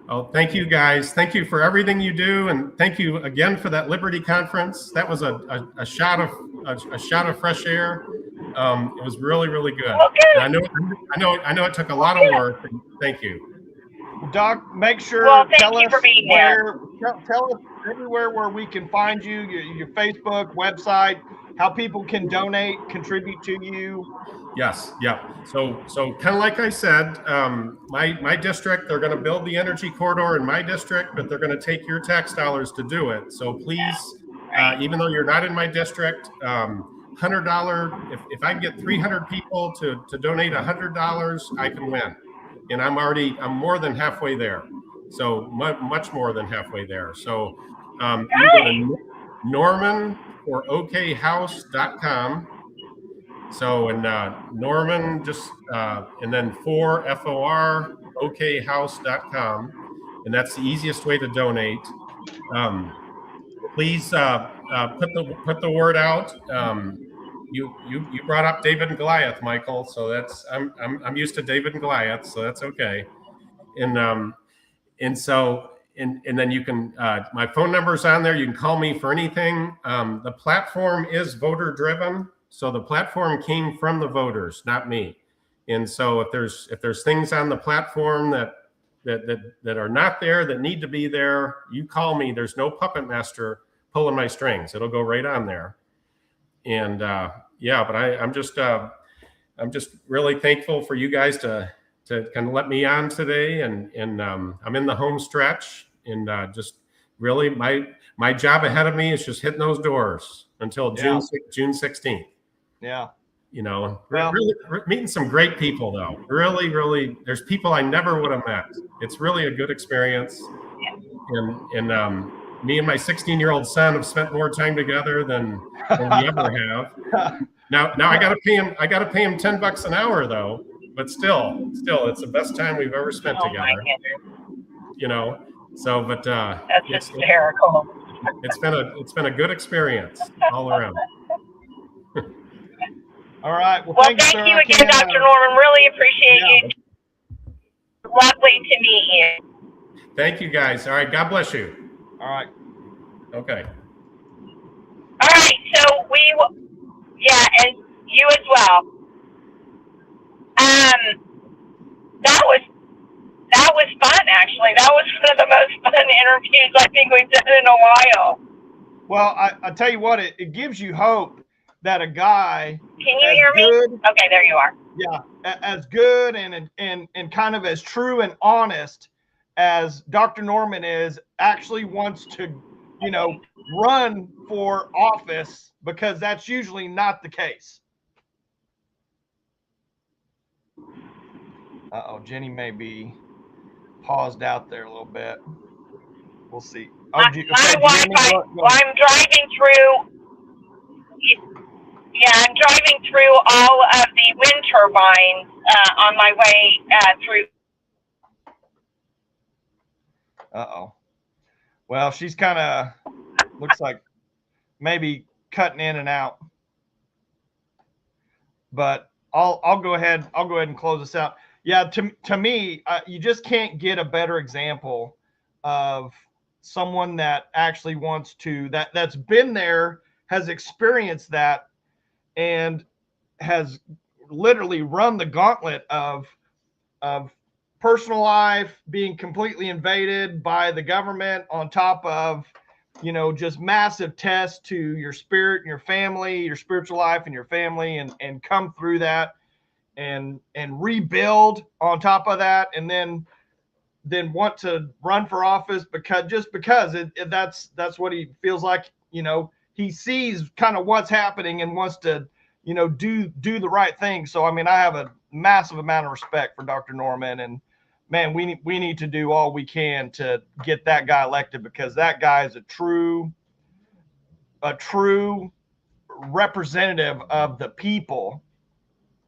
Oh, thank you guys. Thank you for everything you do, and thank you again for that Liberty Conference. That was a shot of fresh air. It was really, really good. Well, good. I know it took a lot of work. And thank you. Doc, make sure thank you for being there. Tell us everywhere where we can find you, your Facebook, website, how people can donate, contribute to you. Yes, yeah. So kind of like I said, my district, they're going to build the energy corridor in my district, but they're going to take your tax dollars to do it. So please, even though you're not in my district, $100. If I can get 300 people to donate $100, I can win. And I'm more than halfway there. So much more than halfway there. So you go to Norman or okhouse.com. So and Norman just and then FOR okhouse.com, and that's the easiest way to donate. Please put the word out. You brought up David and Goliath, Michael. So that's I'm used to David and Goliath, so that's okay. And then you can my phone number's on there. You can call me for anything. The platform is voter driven. So the platform came from the voters, not me. And so if there's things on the platform that are not there, that need to be there, you call me. There's no puppet master pulling my strings. It'll go right on there. And but I'm just really thankful for you guys to kind of let me on today. And I'm in the home stretch, and just really my job ahead of me is just hitting those doors until June 16th. Yeah. Really meeting some great people though. Really, really, there's people I never would have met. It's really a good experience. And me and my 16-year-old son have spent more time together than we ever have. Now I gotta pay him $10 an hour though. But still, it's the best time we've ever spent together. So but that's hysterical. It's been a good experience all around. All right. Well, thank you again, Dr. Norman. Really appreciate you. Lovely to meet you. Thank you, guys. All right. God bless you. All right. Okay. All right. So and you as well. That was fun, actually. That was one of the most fun interviews I think we've done in a while. Well, I tell you what, it gives you hope that a guy. Can you hear me? Okay, there you are. Yeah, as good and kind of as true and honest as Dr. Norman is, actually wants to, run for office, because that's usually not the case. Uh-oh, Jenny may be paused out there a little bit. We'll see. My Wi-Fi, I'm driving through. Yeah, I'm driving through all of the wind turbines on my way through. Uh-oh. Well, she's kind of looks like maybe cutting in and out. But I'll go ahead and close this out. Yeah, to me, you just can't get a better example of someone that actually wants to, that's been there, has experienced that, and has literally run the gauntlet of personal life being completely invaded by the government, on top of, you know, just massive tests to your spirit and your family, your spiritual life and your family, and come through that and rebuild on top of that, and then want to run for office because that's what he feels like. You know, he sees kind of what's happening and wants to, you know, do the right thing. So I mean, I have a massive amount of respect for Dr. Norman, and man, we need to do all we can to get that guy elected, because that guy is a true representative of the people.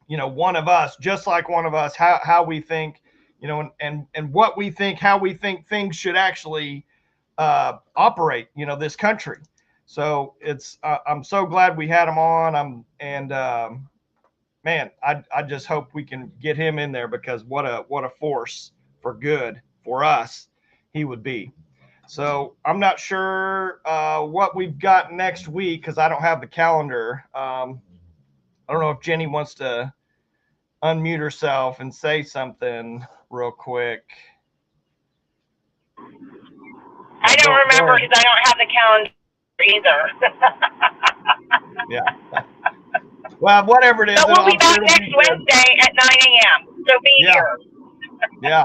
You know, one of us, just like one of us, how we think, you know, and what we think, how we think things should actually operate, you know, this country. So it's, I'm so glad we had him on. Man, I just hope we can get him in there, because what a force for good for us he would be. So I'm not sure what we've got next week, because I don't have the calendar. I don't know if Jenny wants to unmute herself and say something real quick. I don't remember, because I don't have the calendar either. Yeah. Well, whatever it is. So we'll be back next Wednesday at 9 a.m. So be here. Yeah.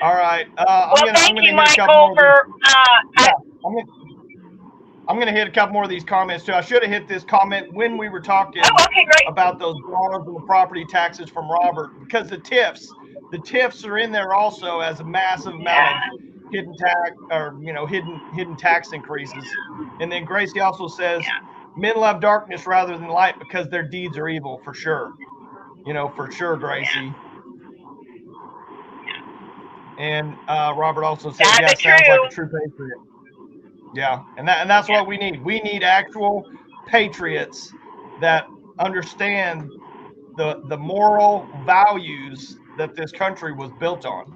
All right. Thank you, Michael, for. I'm going to hit a couple more of these comments too. I should have hit this comment when we were talking about those bonds and the property taxes from Robert, because the TIFs are in there also as a massive amount of hidden tax, or, you know, hidden tax increases. And then Gracie also says, men love darkness rather than light because their deeds are evil. For sure. You know, for sure, Gracie. And Robert also says, yeah, sounds like a true patriot. Yeah, and that's what we need. We need actual patriots that understand the moral values that this country was built on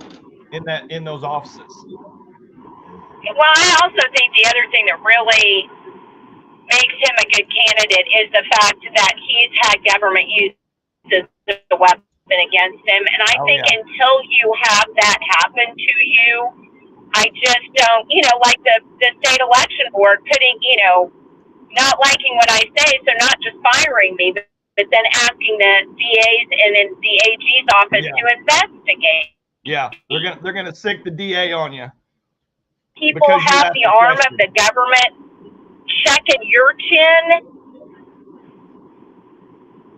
in those offices. Well, I also think the other thing that really makes him a good candidate is the fact that he's had government use as a weapon against him. And I think until you have that happen to you, I just don't, you know, like the state election board putting, you know, not liking what I say, so not just firing me, but then asking the DAs and then the AG's office to investigate. Yeah, they're gonna sick the DA on you. People have the arm of the government checking your chin.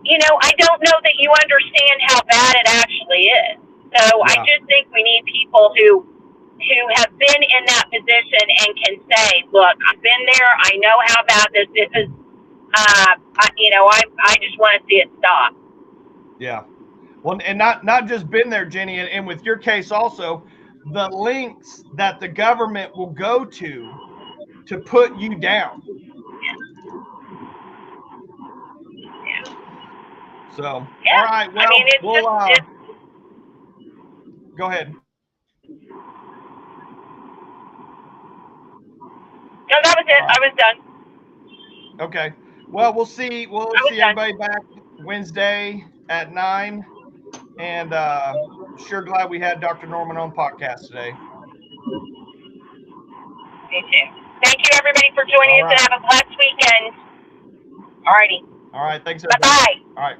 You know, I don't know that you understand how bad it actually is. So I just think we need people who have been in that position and can say, look, I've been there. I know how bad this is. You know, I just want to see it stop. Yeah. Well, and not just been there, Jenny, and with your case also, the lengths that the government will go to put you down. Yeah. So, all right. Well, I mean, go ahead. No, that was it. I was done. Okay. Well, we'll see everybody back Wednesday at 9. And sure glad we had Dr. Norman on podcast today. Me too. Thank you, everybody, for joining us, and have a blessed weekend. All righty. All right. Thanks, everybody. Bye-bye. All right.